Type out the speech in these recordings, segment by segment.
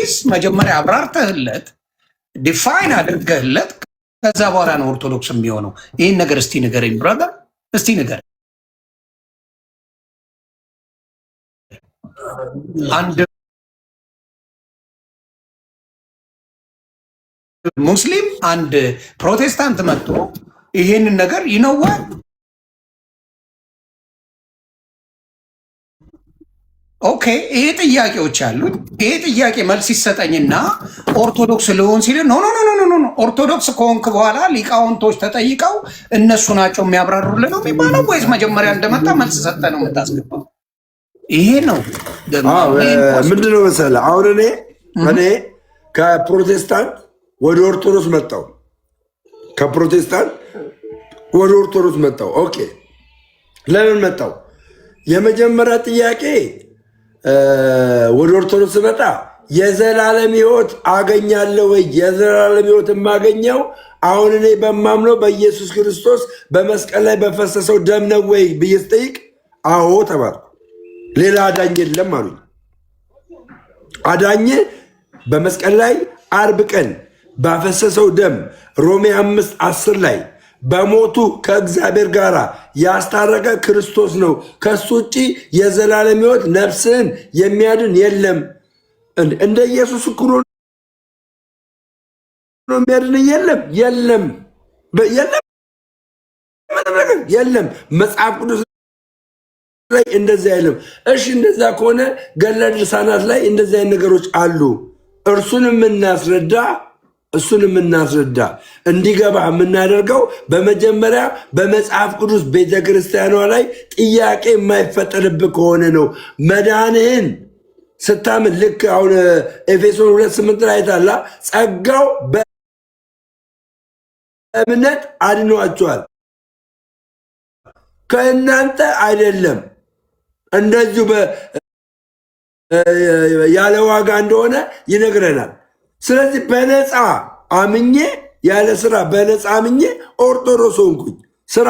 ፕሊዝ መጀመሪያ አብራርተህለት ዲፋይን አድርገህለት ከዛ በኋላ ነው ኦርቶዶክስ የሚሆነው። ይህን ነገር እስቲ ንገረኝ ብራዘር፣ እስቲ ንገር። አንድ ሙስሊም አንድ ፕሮቴስታንት መጥቶ ይሄንን ነገር ይነዋል። ኦኬ ይሄ ጥያቄዎች አሉት። ይሄ ጥያቄ መልስ ይሰጠኝና ኦርቶዶክስ ልሆን ሲል ኖ ኖ ኖ ኖ ኖ ኦርቶዶክስ ከሆንክ በኋላ ሊቃውንቶች ተጠይቀው እነሱ ናቸው የሚያብራሩልን ነው የሚባለው ወይስ መጀመሪያ እንደመጣ መልስ ሰጠ ነው የምታስገባው? ይሄ ነው ምንድነው መሰለህ? አሁን እኔ ከፕሮቴስታንት ወደ ኦርቶዶክስ መጣው። ከፕሮቴስታንት ወደ ኦርቶዶክስ መጣው። ኦኬ ለምን መጣው? የመጀመሪያ ጥያቄ ወደ ኦርቶዶክስ መጣ የዘላለም ሕይወት አገኛለሁ ወይ? የዘላለም ሕይወት የማገኘው አሁን እኔ በማምነው በኢየሱስ ክርስቶስ በመስቀል ላይ በፈሰሰው ደም ነው ወይ ብዬ ስጠይቅ አዎ ተባልኩ። ሌላ አዳኝ የለም አሉኝ። አዳኝ በመስቀል ላይ አርብ ቀን ባፈሰሰው ደም ሮሜ 5:10 ላይ በሞቱ ከእግዚአብሔር ጋር ያስታረቀ ክርስቶስ ነው። ከሱ ውጭ የዘላለም ሕይወት ነፍስን የሚያድን የለም። እንደ ኢየሱስ እኩል ነው የሚያድን የለም የለም የለም። መጽሐፍ ቅዱስ ላይ እንደዚህ አይልም። እሺ እንደዛ ከሆነ ገድለ ድርሳናት ላይ እንደዚህ አይነት ነገሮች አሉ። እሱን የምናስረዳ እንዲገባ የምናደርገው በመጀመሪያ በመጽሐፍ ቅዱስ ቤተክርስቲያኗ ላይ ጥያቄ የማይፈጠርብህ ከሆነ ነው። መዳንህን ስታምን ልክ አሁን ኤፌሶን 2:8 ላይ ታላ ጸጋው በእምነት አድኗቸዋል ከእናንተ አይደለም፣ እንደዚሁ ያለ ዋጋ እንደሆነ ይነግረናል። ስለዚህ በነፃ አምኜ ያለ ስራ በነፃ አምኜ ኦርቶዶክስ ሆንኩኝ፣ ስራ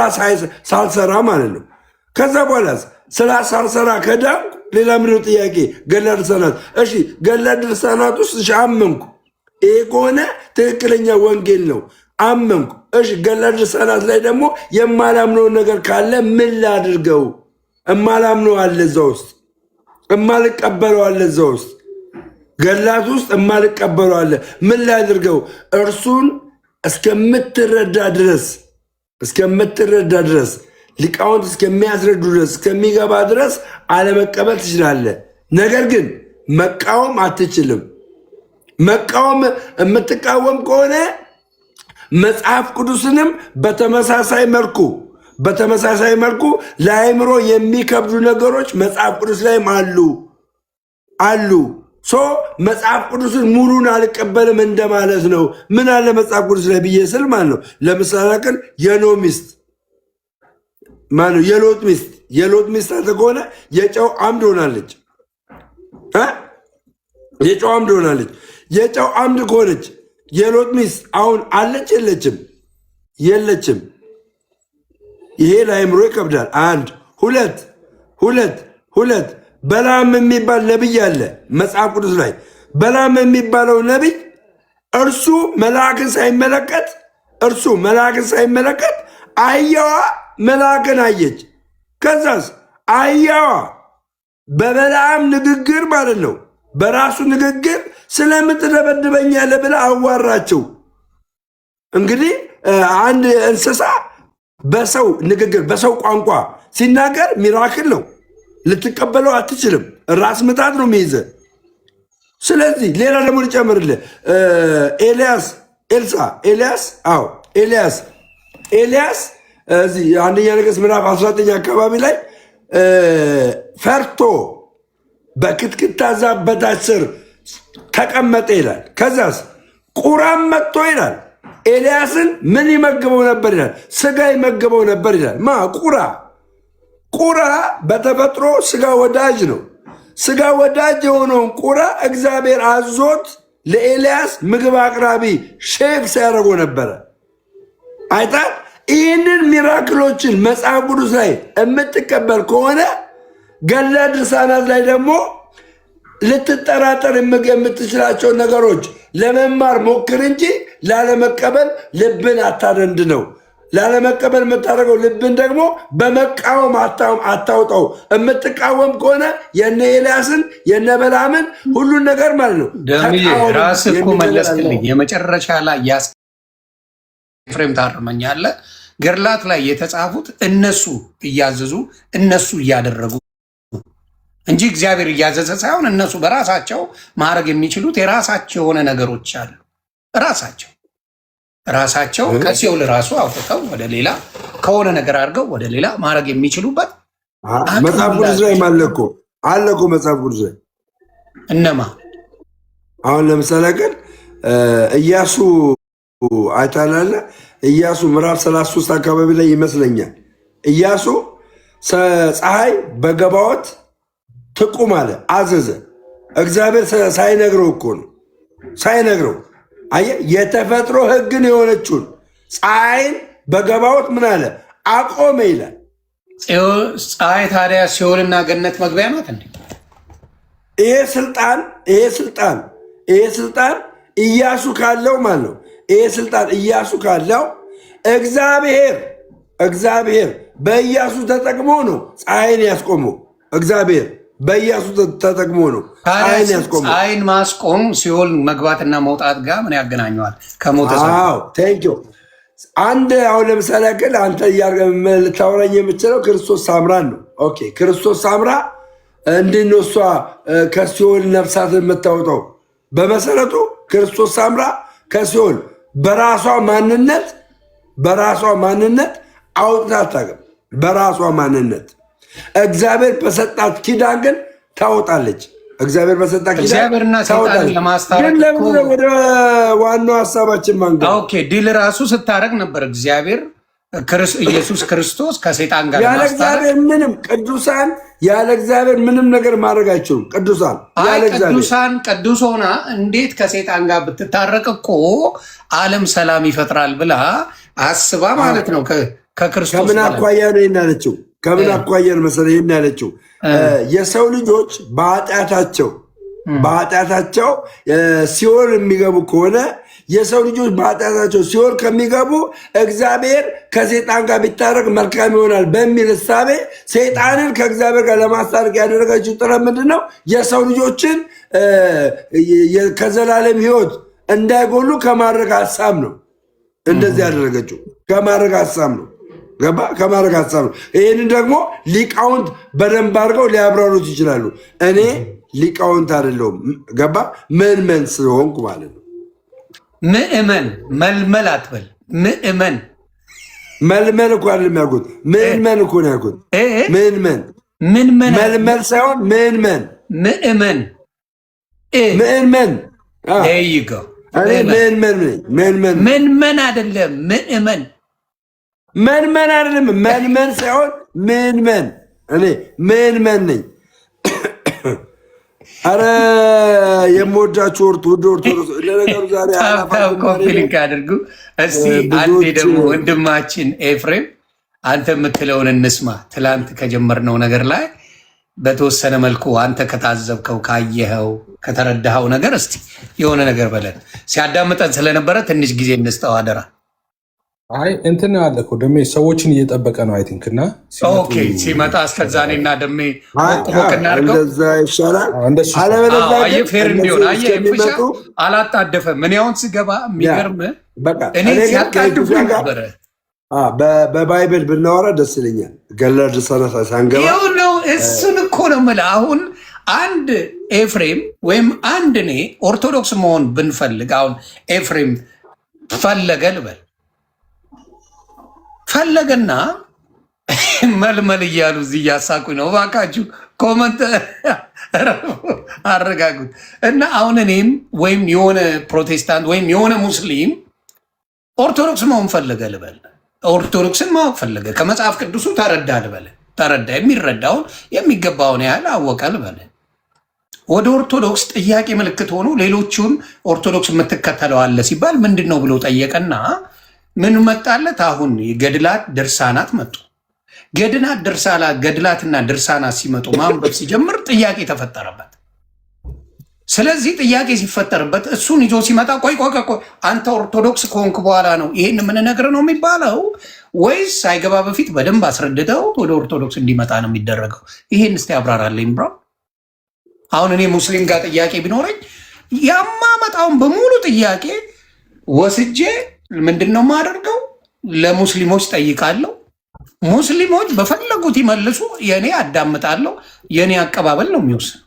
ሳልሰራ ማለት ነው። ከዛ በኋላ ስራ ሳልሰራ ከዳንኩ ሌላ ምንድነው ጥያቄ? ገድለ ድርሳናት። እሺ ገድለ ድርሳናት ውስጥ አመንኩ፣ ይሄ ከሆነ ትክክለኛ ወንጌል ነው አመንኩ። እሺ ገድለ ድርሳናት ላይ ደግሞ የማላምነውን ነገር ካለ ምን ላድርገው? እማላምነው አለ እዛ ውስጥ፣ እማልቀበለው አለ እዛ ውስጥ ገድላት ውስጥ እማልቀበለው አለ። ምን ላድርገው? እርሱን እስከምትረዳ ድረስ ሊቃውንት እስከሚያስረዱ ድረስ እስከሚገባ ድረስ አለመቀበል ትችላለህ። ነገር ግን መቃወም አትችልም። መቃወም የምትቃወም ከሆነ መጽሐፍ ቅዱስንም በተመሳሳይ መልኩ ለአእምሮ የሚከብዱ ነገሮች መጽሐፍ ቅዱስ ላይም አሉ። መጽሐፍ ቅዱስን ሙሉን አልቀበልም እንደማለት ነው። ምን አለ መጽሐፍ ቅዱስ ላይ ብዬ ስል ማለት ነው። ለምሳሌ ግን የሎጥ ሚስት አንተ ከሆነ የጨው አምድ ሆናለች። የጨው አምድ ከሆነች የሎጥ ሚስት አሁን አለች የለችም? ይሄ ለአእምሮ ይከብዳል። አንድ ሁለት በላም የሚባል ነቢይ አለ መጽሐፍ ቅዱስ ላይ። በላም የሚባለው ነቢይ እርሱ መልአክን ሳይመለከት አህያዋ መልአክን አየች። ከዛስ አህያዋ በበላም ንግግር ማለት ነው፣ በራሱ ንግግር ስለምትደበድበኛለህ ብላ አዋራቸው። እንግዲህ አንድ እንስሳ በሰው ንግግር በሰው ቋንቋ ሲናገር ሚራክል ነው፣ ልትቀበለው አትችልም። ራስ ምታት ነው የሚይዘ። ስለዚህ ሌላ ደግሞ ልጨምርልህ። ኤልያስ እዚህ አንደኛ ነገሥት ምዕራፍ 19 አካባቢ ላይ ፈርቶ በክትክታ ዛፍ በታች ስር ተቀመጠ ይላል። ከዛስ ቁራም መጥቶ ይላል ኤልያስን ምን ይመግበው ነበር ይላል? ስጋ ይመግበው ነበር ይላል። ቁራ በተፈጥሮ ስጋ ወዳጅ ነው። ስጋ ወዳጅ የሆነውን ቁራ እግዚአብሔር አዞት ለኤልያስ ምግብ አቅራቢ ሼፍ ሲያደርገው ነበረ። አይታል። ይህንን ሚራክሎችን መጽሐፍ ቅዱስ ላይ የምትቀበል ከሆነ ገድለ ድርሳናት ላይ ደግሞ ልትጠራጠር የምትችላቸው ነገሮች ለመማር ሞክር እንጂ ላለመቀበል ልብን አታደንድ ነው። ላለመቀበል የምታደርገው ልብን ደግሞ በመቃወም አታውጣው። የምትቃወም ከሆነ የነ ኤልያስን የነ በላምን ሁሉን ነገር ማለት ነው። ራስህ እኮ መለስክልኝ። የመጨረሻ ላይ ኤፍሬም ታርመኛለህ። ገድላት ላይ የተጻፉት እነሱ እያዘዙ እነሱ እያደረጉ እንጂ እግዚአብሔር እያዘዘ ሳይሆን እነሱ በራሳቸው ማድረግ የሚችሉት የራሳቸው የሆነ ነገሮች አሉ። ራሳቸው ከሲኦል ራሱ አውጥተው ወደ ሌላ ከሆነ ነገር አድርገው ወደ ሌላ ማድረግ የሚችሉበት መጽሐፍ ቅዱስ ላይ አለ እኮ መጽሐፍ ቅዱስ ላይ እነማ አሁን ለምሳሌ ግን ኢያሱ አይታላለ ኢያሱ ምዕራፍ 33 አካባቢ ላይ ይመስለኛል ኢያሱ ፀሐይ በገባዖት ትቁም አለ አዘዘ። እግዚአብሔር ሳይነግረው እኮ ነው ሳይነግረው አየህ የተፈጥሮ ሕግን የሆነችውን ፀሐይን በገባዖት ምን አለ አቆመ ይላል። ፀሐይ ታዲያ ሲኦልና ገነት መግቢያ ናት እንዴ? ይሄ ስልጣን ኢያሱ ካለው ማለት ነው። ይሄ ስልጣን ኢያሱ ካለው እግዚአብሔር በኢያሱ ተጠቅሞ ነው ፀሐይን ያስቆመው። እግዚአብሔር በኢያሱ ተጠቅሞ ነው ፀሐይን ያስቆመው። ፀሐይን ማስቆም ሲኦል መግባትና መውጣት ጋር ምን ያገናኘዋል? ከሞተ አንድ አሁን ለምሳሌ ያክል አንተ ልታወራኝ የምችለው ክርስቶስ ሳምራን ነው። ኦኬ ክርስቶስ ሳምራ እንዴት ነው እሷ ከሲኦል ነፍሳትን የምታወጣው? በመሰረቱ ክርስቶስ ሳምራ ከሲኦል በራሷ ማንነት አውጥታ አታውቅም። በራሷ ማንነት እግዚአብሔር በሰጣት ኪዳን ግን ታወጣለች። እግዚአብሔር በሰጣት ኪዳን ታወጣለች። ግን ለምን ወደ ዋናው ሀሳባችን ማንገ ዲል ራሱ ስታደርግ ነበር እግዚአብሔር ኢየሱስ ክርስቶስ ከሰይጣን ጋር ያለ እግዚአብሔር ምንም ቅዱሳን ያለ እግዚአብሔር ምንም ነገር ማድረግ አይችሉም። ቅዱስ ሆና እንዴት ከሰይጣን ጋር ብትታረቅ እኮ ዓለም ሰላም ይፈጥራል ብላ አስባ ማለት ነው። ከክርስቶስ ከምን አኳያ ነው ያለችው? ከምን አኳያ ነው መሰለህ ያለችው? የሰው ልጆች በኃጢአታቸው ሲኦል የሚገቡ ከሆነ የሰው ልጆች በኃጢአታቸው ሲኦል ከሚገቡ እግዚአብሔር ከሰይጣን ጋር ቢታረቅ መልካም ይሆናል በሚል እሳቤ ሰይጣንን ከእግዚአብሔር ጋር ለማስታረቅ ያደረገችው ጥረት ምንድን ነው? የሰው ልጆችን ከዘላለም ሕይወት እንዳይጎሉ ከማድረግ ሀሳብ ነው እንደዚህ ያደረገችው። ከማድረግ ሀሳብ ነው ይህንን ደግሞ ሊቃውንት በደንብ አድርገው ሊያብራሩት ይችላሉ። እኔ ሊቃውንት አይደለሁም። ገባ ምእመን ስለሆንኩ ማለት ነው። ምእመን መልመል አትበል። ምእመን መልመል እኮ አይደለም ያልኩት፣ ምእመን እኮ ነው ያልኩት። ምእመን መልመል ሳይሆን ምእመን ይገ ምእመን አይደለም መንመን ሳይሆን ምእመን። እኔ ምእመን ነኝ። አረ የምወዳችሁ ኦርቶዶክስ ለነገሩ ዛሬ ኮምፕሊንክ አድርጉ እስቲ። አንዴ ደግሞ ወንድማችን ኤፍሬም አንተ የምትለውን እንስማ። ትላንት ከጀመርነው ነገር ላይ በተወሰነ መልኩ አንተ ከታዘብከው ካየኸው ከተረዳኸው ነገር እስቲ የሆነ ነገር በለን። ሲያዳምጠን ስለነበረ ትንሽ ጊዜ እንስጠው አደራ። አይ እንትን አለ እኮ ደሜ ሰዎችን እየጠበቀ ነው። አይ ቲንክ እና ሲመጣ እስከዛኔ እና ደሜ ሞቅ እናድርገው ይሻላል። ፌር እንዲሆን አላጣደፈም። እኔ አሁን ስገባ የሚገርም እኔ ሲያጣድፉ ነበረ። በባይብል ብናወራ ደስ ይለኛል። ገለድ ሳንገባ ነው። እሱን እኮ ነው የምልህ። አሁን አንድ ኤፍሬም ወይም አንድ እኔ ኦርቶዶክስ መሆን ብንፈልግ አሁን ኤፍሬም ፈለገ ልበል ፈለገና መልመል እያሉ እዚህ እያሳቁኝ ነው። እባካችሁ ኮመንት አረጋጉት። እና አሁን እኔም ወይም የሆነ ፕሮቴስታንት ወይም የሆነ ሙስሊም ኦርቶዶክስ መሆን ፈለገ ልበል፣ ኦርቶዶክስን ማወቅ ፈለገ፣ ከመጽሐፍ ቅዱሱ ተረዳ ልበል፣ ተረዳ የሚረዳውን የሚገባውን ያህል አወቀ ልበል። ወደ ኦርቶዶክስ ጥያቄ ምልክት ሆኖ ሌሎቹን ኦርቶዶክስ የምትከተለው አለ ሲባል ምንድን ነው ብሎ ጠየቀና ምን መጣለት? አሁን ገድላት ድርሳናት መጡ። ገድላትና ድርሳናት ሲመጡ ማንበብ ሲጀምር ጥያቄ ተፈጠረበት። ስለዚህ ጥያቄ ሲፈጠርበት እሱን ይዞ ሲመጣ ቆይ አንተ ኦርቶዶክስ ከሆንክ በኋላ ነው ይሄን የምንነግርህ ነው የሚባለው ወይስ ሳይገባ በፊት በደንብ አስረድተው ወደ ኦርቶዶክስ እንዲመጣ ነው የሚደረገው? ይሄን እስቲ አብራራልኝ ብራ። አሁን እኔ ሙስሊም ጋር ጥያቄ ቢኖረኝ ያማመጣውን በሙሉ ጥያቄ ወስጄ ምንድን ነው የማደርገው? ለሙስሊሞች ጠይቃለሁ። ሙስሊሞች በፈለጉት ይመልሱ፣ የእኔ አዳምጣለሁ። የእኔ አቀባበል ነው የሚወስነው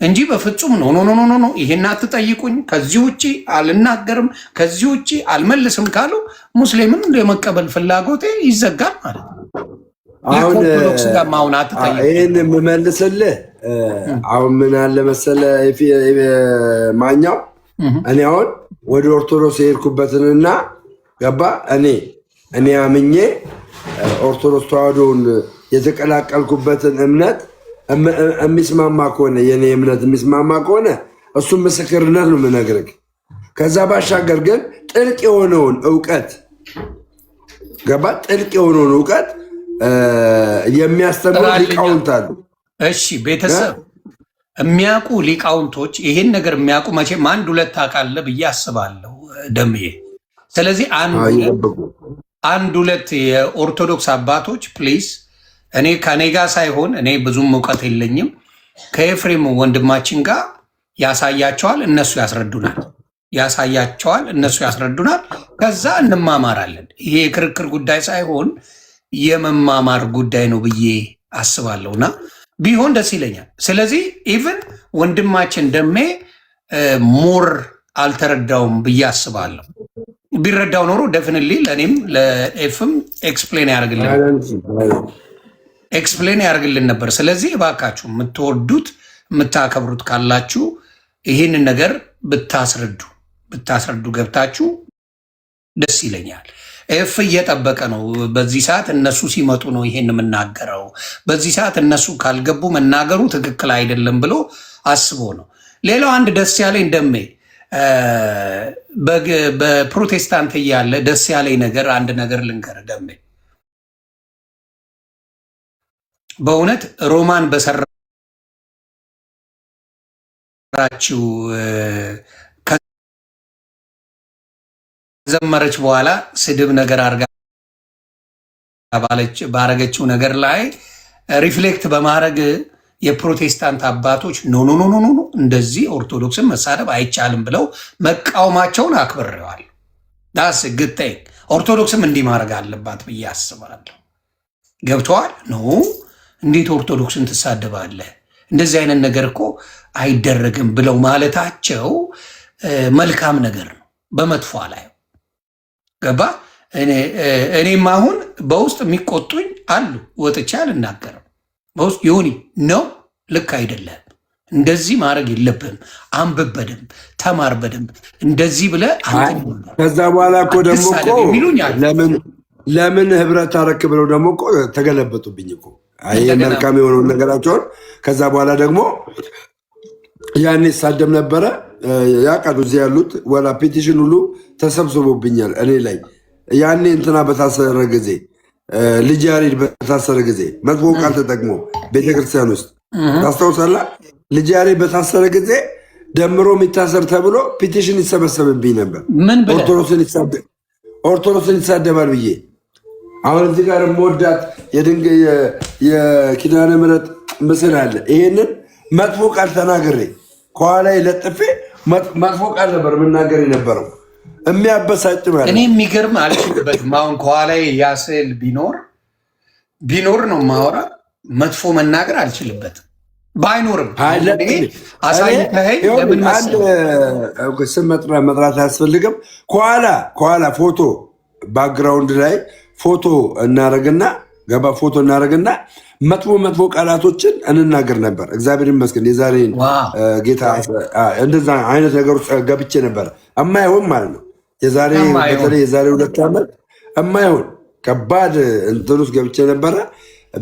እንጂ በፍጹም ኖ ይሄን አትጠይቁኝ፣ ከዚህ ውጭ አልናገርም፣ ከዚህ ውጭ አልመልስም ካሉ ሙስሊምን የመቀበል ፍላጎቴ ይዘጋል ማለት ነው። ኦርቶዶክስ ጋር አሁን አትጠይቁ። ይህን የምመልስልህ አሁን ምን አለ መሰለህ ማኛው፣ እኔ አሁን ወደ ኦርቶዶክስ የሄድኩበትንና ገባ እኔ አምኜ ኦርቶዶክስ ተዋህዶን የተቀላቀልኩበትን እምነት የሚስማማ ከሆነ የኔ እምነት የሚስማማ ከሆነ እሱም ምስክርነት ነው የምነግርህ። ከዛ ባሻገር ግን ጥልቅ የሆነውን እውቀት ገባ ጥልቅ የሆነውን እውቀት የሚያስተምሩ ሊቃውንት አሉ። እሺ ቤተሰብ የሚያውቁ ሊቃውንቶች ይሄን ነገር የሚያውቁ መቼም አንድ ሁለት ታውቃለህ ብዬ አስባለሁ ደምዬ። ስለዚህ አንድ ሁለት የኦርቶዶክስ አባቶች ፕሊዝ እኔ ከኔ ጋር ሳይሆን እኔ ብዙም እውቀት የለኝም ከኤፍሬም ወንድማችን ጋር ያሳያቸዋል፣ እነሱ ያስረዱናል። ከዛ እንማማራለን። ይሄ የክርክር ጉዳይ ሳይሆን የመማማር ጉዳይ ነው ብዬ አስባለሁና ቢሆን ደስ ይለኛል። ስለዚህ ኢቭን ወንድማችን ደሜ ሞር አልተረዳውም ብዬ አስባለሁ። ቢረዳው ኖሮ ደፍንሊ ለእኔም ለኤፍም ኤክስፕሌን ያደርግልን ነበር። ስለዚህ እባካችሁ የምትወዱት የምታከብሩት ካላችሁ ይህንን ነገር ብታስረዱ ገብታችሁ ደስ ይለኛል። ኤፍ እየጠበቀ ነው። በዚህ ሰዓት እነሱ ሲመጡ ነው ይሄን የምናገረው። በዚህ ሰዓት እነሱ ካልገቡ መናገሩ ትክክል አይደለም ብሎ አስቦ ነው። ሌላው አንድ ደስ ያለኝ ደሜ በፕሮቴስታንት እያለ ደስ ያለኝ ነገር አንድ ነገር ልንገር ደሜ። በእውነት ሮማን በሰራችው ከዘመረች በኋላ ስድብ ነገር አርጋ ባረገችው ነገር ላይ ሪፍሌክት በማድረግ የፕሮቴስታንት አባቶች ኖ እንደዚህ ኦርቶዶክስን መሳደብ አይቻልም ብለው መቃወማቸውን አክብሬዋል። ዳስ ግታይ ኦርቶዶክስም እንዲህ ማድረግ አለባት ብዬ አስባለሁ። ገብተዋል ነው እንዴት ኦርቶዶክስን ትሳደባለህ? እንደዚህ አይነት ነገር እኮ አይደረግም ብለው ማለታቸው መልካም ነገር ነው። በመጥፎ ላይ ገባ። እኔም አሁን በውስጥ የሚቆጡኝ አሉ፣ ወጥቼ አልናገርም። በውስጥ ይሁኒ ነው ልክ አይደለም፣ እንደዚህ ማድረግ የለብህም፣ አንብብ በደንብ ተማር በደንብ እንደዚህ ብለህ ከዛ በኋላ እኮ ደግሞ ለምን ህብረት አረክ ብለው ደግሞ እኮ ተገለበጡብኝ እኮ ይሄ መልካም የሆነውን ነገራቸውን። ከዛ በኋላ ደግሞ ያኔ ሳደም ነበረ ያቃዱ እዚህ ያሉት ወላ ፔቲሽን ሁሉ ተሰብስቦብኛል እኔ ላይ። ያኔ እንትና በታሰረ ጊዜ ልጅ ያሬድ በታሰረ ጊዜ መጥፎ ቃል ተጠቅሞ ቤተክርስቲያን ውስጥ ታስታውሳለህ? ልጅ ያሬድ በታሰረ ጊዜ ደምሮ የሚታሰር ተብሎ ፔቲሽን ይሰበሰብብኝ ነበር። ኦርቶዶክስን ይሳደባል ብዬ። አሁን እዚህ ጋር መወዳት የኪዳነ ምሕረት ምስል አለ። ይሄንን መጥፎ ቃል ተናግሬ ከኋላ ለጥፌ መጥፎ ቃል ነበር የምናገር የነበረው። የሚያበሳጭ ማለት እኔ የሚገርም አልችልበትም። አሁን ከኋላ ያ ስዕል ቢኖር ነው ማወራ። መጥፎ መናገር አልችልበትም። ባይኖርም አሳይተኸኝ ለምን ስም መጥራት አያስፈልግም። ከኋላ ፎቶ ባክግራውንድ ላይ ፎቶ እናደርግና መጥፎ ቃላቶችን እንናገር ነበር። እግዚአብሔር ይመስገን የዛሬ ጌታ እንደዛ አይነት ነገሮች ገብቼ ነበር። እማይሆን ማለት ነው የዛሬ 2 ዓመት እማይሆን ከባድ እንትን ውስጥ ገብቼ ነበረ።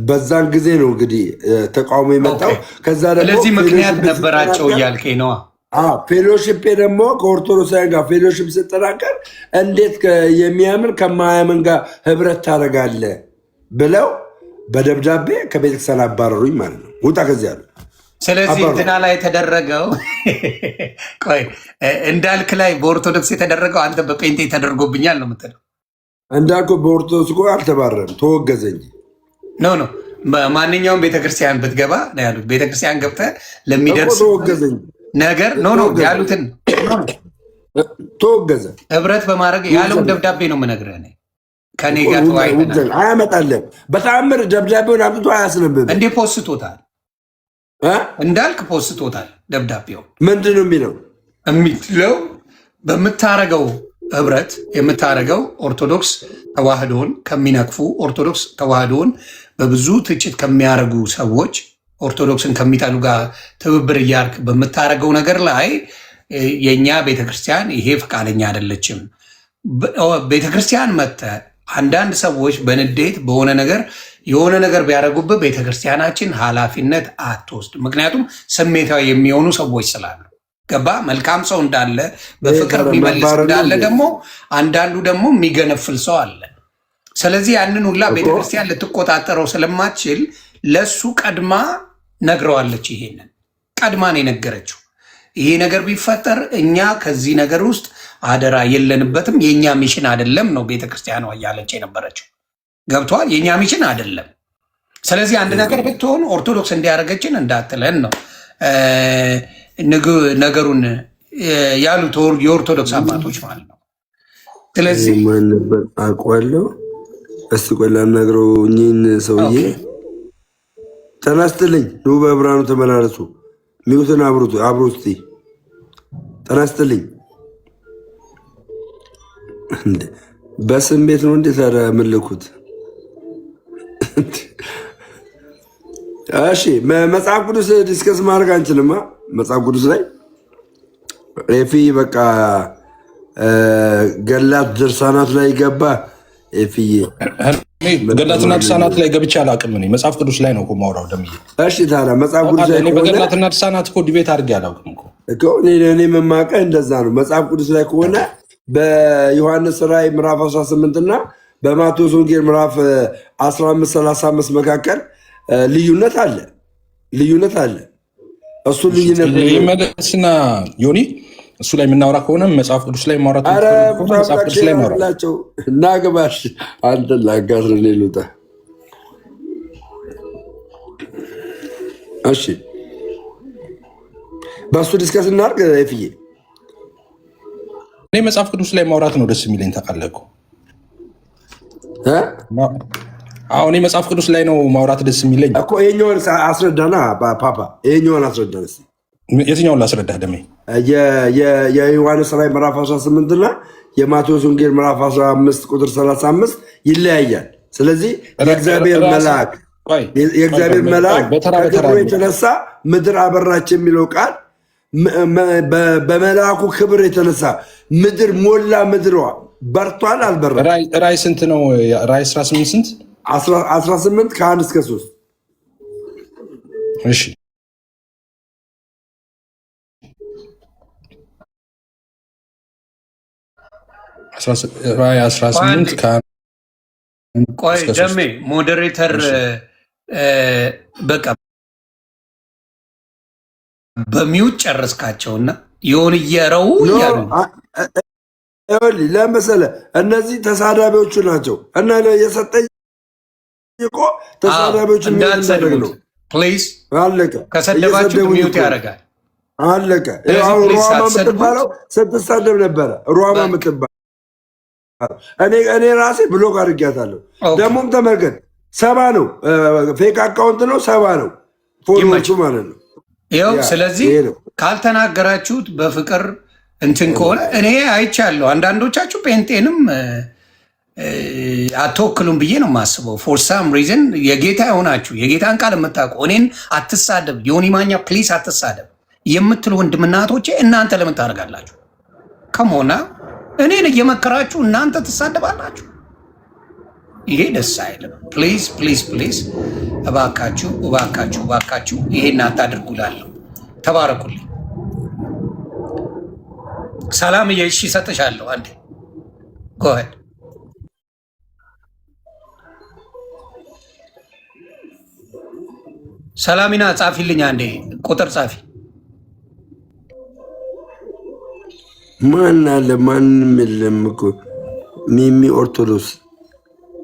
በዛን ጊዜ ነው እንግዲህ ተቃውሞ የመጣው። ከዛ ደግሞ ስለዚህ ምክንያት ነበራቸው እያልከኝ ነዋ። ፌሎሺፕ ደግሞ ከኦርቶዶክሳውያን ጋር ፌሎሺፕ ስጠናቀር እንዴት የሚያምን ከማያምን ጋር ህብረት ታደርጋለህ ብለው በደብዳቤ ከቤተክርስቲያን አባረሩኝ ማለት ነው። ውጣ ከዚህ ያሉ ስለዚህ እንትና ላይ የተደረገው ቆይ እንዳልክ ላይ በኦርቶዶክስ የተደረገው አንተ በጴንጤ ተደርጎብኛል ነው የምትለው? እንዳልኩ በኦርቶዶክስ እኮ አልተባረረም፣ ተወገዘ እንጂ ኖ ማንኛውም ቤተክርስቲያን ብትገባ ነው ያሉት። ቤተክርስቲያን ገብተህ ለሚደርስ ነገር ኖ ያሉትን ተወገዘ። ህብረት በማድረግ ያለውን ደብዳቤ ነው የምነግርህ እኔ ከኔ ጋር ተወያይተናል። አያመጣልህም በተአምር ደብዳቤውን አምጥቶ አያስነብብም። እንዴ ፖስቶታል እንዳልክ ፖስቶታል። ደብዳቤው ምንድን ነው የሚለው በምታረገው ህብረት የምታረገው ኦርቶዶክስ ተዋህዶን ከሚነቅፉ ኦርቶዶክስ ተዋህዶን በብዙ ትችት ከሚያደርጉ ሰዎች ኦርቶዶክስን ከሚጠሉ ጋር ትብብር እያርክ በምታረገው ነገር ላይ የእኛ ቤተክርስቲያን ይሄ ፈቃደኛ አይደለችም። ቤተክርስቲያን መጥተህ አንዳንድ ሰዎች በንዴት በሆነ ነገር የሆነ ነገር ቢያደርጉብህ ቤተክርስቲያናችን ኃላፊነት አትወስድ። ምክንያቱም ስሜታዊ የሚሆኑ ሰዎች ስላሉ ገባ። መልካም ሰው እንዳለ በፍቅር የሚመልስ እንዳለ ደግሞ አንዳንዱ ደግሞ የሚገነፍል ሰው አለ። ስለዚህ ያንን ሁላ ቤተክርስቲያን ልትቆጣጠረው ስለማትችል ለሱ ቀድማ ነግረዋለች። ይሄንን ቀድማ ነው የነገረችው። ይሄ ነገር ቢፈጠር እኛ ከዚህ ነገር ውስጥ አደራ የለንበትም፣ የእኛ ሚሽን አይደለም ነው ቤተክርስቲያኗ እያለች የነበረችው። ገብተዋል። የእኛ ሚሽን አይደለም። ስለዚህ አንድ ነገር ብትሆን ኦርቶዶክስ እንዲያደርገችን እንዳትለን ነው ነገሩን ያሉት የኦርቶዶክስ አባቶች ማለት ነው። ስለዚህ ማን ነበር አውቀዋለሁ። እስቲ ቆይ ላናግረው እኚህን ሰውዬ። ተናስትልኝ ኑ በብርሃኑ ተመላለሱ ሚውትን አብሮ እስቲ ተናስትልኝ። በስሜት ነው እንዴት ታዲያ ምልኩት? እሺ መጽሐፍ ቅዱስ ዲስከስ ማድረግ አንችልማ። መጽሐፍ ቅዱስ ላይ ኤፊ በቃ ገላት ድርሳናት ላይ ገባ። ኤፊዬ ገላትና ድርሳናት ላይ ገብቼ አላውቅም። እኔ መጽሐፍ ቅዱስ ላይ ነው እኮ የማወራው ደምዬ። እሺ ታዲያ መጽሐፍ ቅዱስ ላይ በገላትና ድርሳናት እኮ ዲቤት አድርጌ አላውቅም እኮ እኔ የምማቀህ እንደዛ ነው። መጽሐፍ ቅዱስ ላይ ከሆነ በዮሐንስ ራዕይ ምዕራፍ 18 እና በማቴዎስ ወንጌል ምዕራፍ 1535 መካከል ልዩነት አለ። እሱ ልዩነት ይመለስና ዮኒ እሱ ላይ የምናወራ ከሆነ መጽሐፍ ቅዱስ ላይ ማውራት መጽሐፍ ቅዱስ ላይ ማውራላቸው እና ግባሽ አንተ ላጋስር ሌሉታ። እሺ በእሱ ዲስከስ እናድርግ። ፍዬ እኔ መጽሐፍ ቅዱስ ላይ ማውራት ነው ደስ የሚለኝ ታውቃለህ እኮ። አሁን መጽሐፍ ቅዱስ ላይ ነው ማውራት ደስ የሚለኝ እኮ። ይኸኛውን አስረዳና ፓፓ፣ ይኸኛውን አስረዳን እስኪ። የትኛውን ላስረዳህ ደሜ? የዮሐንስ ራዕይ ምዕራፍ 18 እና የማቴዎስ ወንጌል ምዕራፍ 15 ቁጥር 35 ይለያያል። ስለዚህ የእግዚአብሔር መልአክ ከክብሩ የተነሳ ምድር አበራች የሚለው ቃል በመልአኩ ክብር የተነሳ ምድር ሞላ። ምድሯ በርቷል አልበራም? ራዕይ ስንት ነው? ራዕይ 18 ስንት? 18 ከ1 እስከ 3። እሺ ራዕይ 18 ቆይ ደሜ ሞዴሬተር በቃ በሚውት ጨረስካቸውና የሆን እየረው እያሉ ለመሰለ እነዚህ ተሳዳቢዎቹ ናቸው እና የሰጠኝ እኮ ተሳዳቢዎቹ የሚያደርግ ነው። ፕሊዝ አለቀ። ከሰደባችሁ ሚውት ያደርጋል። አለቀ። ሩሃማ የምትባለው ስትሳደብ ነበረ። ሩሃማ የምትባለው እኔ ራሴ ብሎክ አድርጊያታለሁ። ደግሞም ተመልከት፣ 70 ነው ፌክ አካውንት ነው፣ 70 ነው ፎሎዎቹ ማለት ነው። ይኸው ስለዚህ ካልተናገራችሁት በፍቅር እንትን ከሆነ እኔ አይቻለሁ። አንዳንዶቻችሁ ጴንጤንም አትወክሉም ብዬ ነው የማስበው። ፎር ሳም ሪዝን የጌታ የሆናችሁ የጌታን ቃል የምታውቁ እኔን አትሳደብ ዮኒ ማኛ ፕሊስ አትሳደብ የምትሉ ወንድምና እህቶቼ እናንተ ለምን ታደርጋላችሁ? ከመሆና እኔን እየመከራችሁ እናንተ ትሳደባላችሁ። ይሄ ደስ አይልም። ፕሊዝ ፕሊዝ ፕሊዝ እባካችሁ እባካችሁ እባካችሁ ይሄን አታድርጉላለሁ። ተባረኩልኝ። ሰላም እሺ እሰጥሻለሁ። አንዴ ጎሄድ ሰላሚና ጻፊልኝ አንዴ ቁጥር ጻፊ። ማን አለ? ማንም የለም እኮ ሚሚ ኦርቶዶክስ።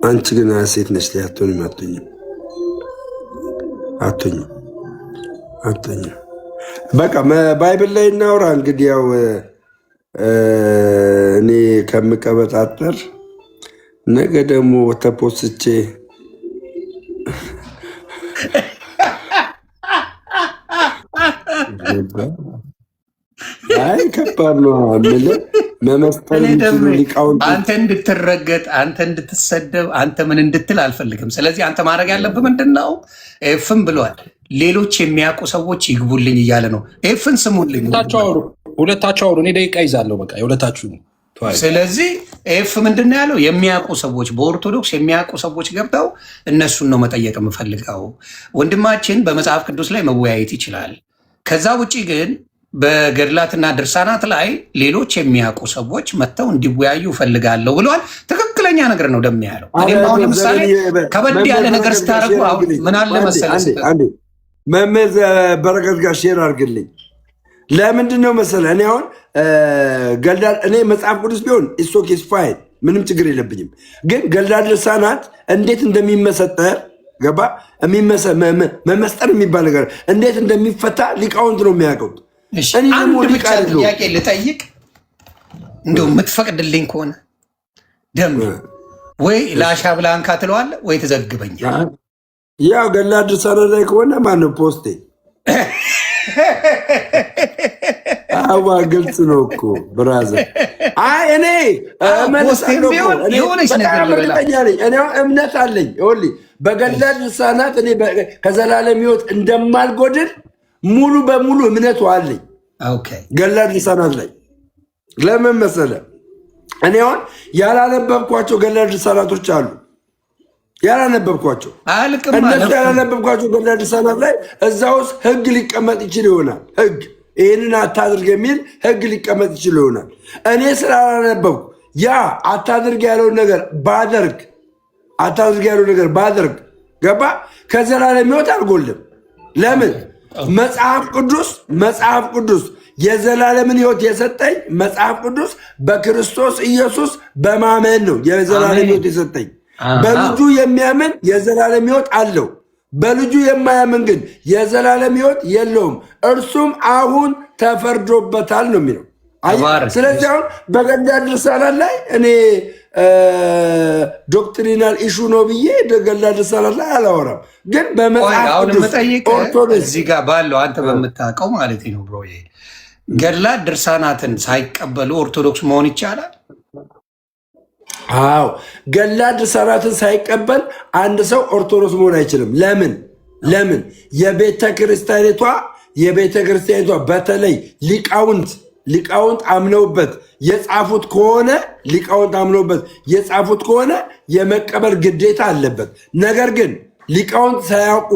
አንቺ ግን ሴት ነሽ። አትሆኝም አትሆኝም። በቃ ባይብል ላይ እናውራ እንግዲህ። ያው እኔ ከምቀበጣጠር ነገ ደግሞ ተፖስቼ አይ ከባድ ነው የምልህ። መመስጠር ሊቃውንት አንተ እንድትረገጥ፣ አንተ እንድትሰደብ፣ አንተ ምን እንድትል አልፈልግም። ስለዚህ አንተ ማድረግ ያለብህ ምንድን ነው? ኤፍም ብሏል፣ ሌሎች የሚያውቁ ሰዎች ይግቡልኝ እያለ ነው። ኤፍን ስሙልኝ፣ ሁለታቸው አውሩ። እኔ ደቂቃ ይዛለሁ። በቃ የሁለታችሁ። ስለዚህ ኤፍ ምንድን ነው ያለው? የሚያውቁ ሰዎች፣ በኦርቶዶክስ የሚያውቁ ሰዎች ገብተው እነሱን ነው መጠየቅ የምፈልገው። ወንድማችን በመጽሐፍ ቅዱስ ላይ መወያየት ይችላል። ከዛ ውጭ ግን በገድላትና ድርሳናት ላይ ሌሎች የሚያውቁ ሰዎች መጥተው እንዲወያዩ እፈልጋለሁ ብለዋል። ትክክለኛ ነገር ነው ደም ያለው። እኔም አሁን ለምሳሌ ከበድ ያለ ነገር ስታደርጉ አሁን ምን አለ መሰለህ፣ መምህር በረከት ጋር ሼር አድርግልኝ። ለምንድን ነው መሰለህ እኔ አሁን እኔ መጽሐፍ ቅዱስ ቢሆን ኢሶኬስ ፋይን ምንም ችግር የለብኝም። ግን ገድላት ድርሳናት እንዴት እንደሚመሰጠር ገባ መመስጠር የሚባል ነገር እንዴት እንደሚፈታ ሊቃውንት ነው የሚያውቁት። አንድ ብቻ ጥያቄ ልጠይቅ፣ እንደው የምትፈቅድልኝ ከሆነ ደም ወይ ላሻ ብላንካ ትለዋለህ ወይ ትዘግበኛል። ያው ገድላት ድርሳናት ላይ ከሆነ ማነው ፖስቴ? አዋ ግልጽ ነው እኮ ብራዘር። አይ እኔ እምነት አለኝ። ይኸውልህ በገድላት ድርሳናት እኔ ከዘላለም ሕይወት እንደማልጎድል ሙሉ በሙሉ እምነቱ አለኝ። ገድላት ድርሳናት ላይ ለምን መሰለህ? እኔ አሁን ያላነበብኳቸው ገድላት ድርሳናቶች አሉ። ያላነበብኳቸው እነሱ ያላነበብኳቸው ገድላት ድርሳናት ላይ እዛ ውስጥ ሕግ ሊቀመጥ ይችል ይሆናል። ሕግ ይህንን አታድርግ የሚል ሕግ ሊቀመጥ ይችል ይሆናል። እኔ ስላላነበብኩ ያ አታድርግ ያለውን ነገር ባደርግ ገባ ከዘላለም ሕይወት አልጎልም። ለምን? መጽሐፍ ቅዱስ የዘላለምን ሕይወት የሰጠኝ መጽሐፍ ቅዱስ በክርስቶስ ኢየሱስ በማመን ነው የዘላለም ሕይወት የሰጠኝ። በልጁ የሚያምን የዘላለም ሕይወት አለው። በልጁ የማያምን ግን የዘላለም ሕይወት የለውም፣ እርሱም አሁን ተፈርዶበታል ነው የሚለው። ስለዚህ አሁን በገድላት ድርሳናት ላይ እኔ ዶክትሪናል ኢሹ ነው ብዬ ገድላት ድርሳናት ላይ አላወራም። ግን በመጽሐፍ ቅዱስ እዚህ ጋር ባለው አንተ በምታውቀው ማለት ነው ብሮ፣ ገድላት ድርሳናትን ሳይቀበሉ ኦርቶዶክስ መሆን ይቻላል? አዎ ገድላት ድርሳናትን ሳይቀበል አንድ ሰው ኦርቶዶክስ መሆን አይችልም። ለምን? የቤተ ክርስቲያኒቷ በተለይ ሊቃውንት አምነውበት የጻፉት ከሆነ የመቀበል ግዴታ አለበት። ነገር ግን ሊቃውንት ሳያውቁ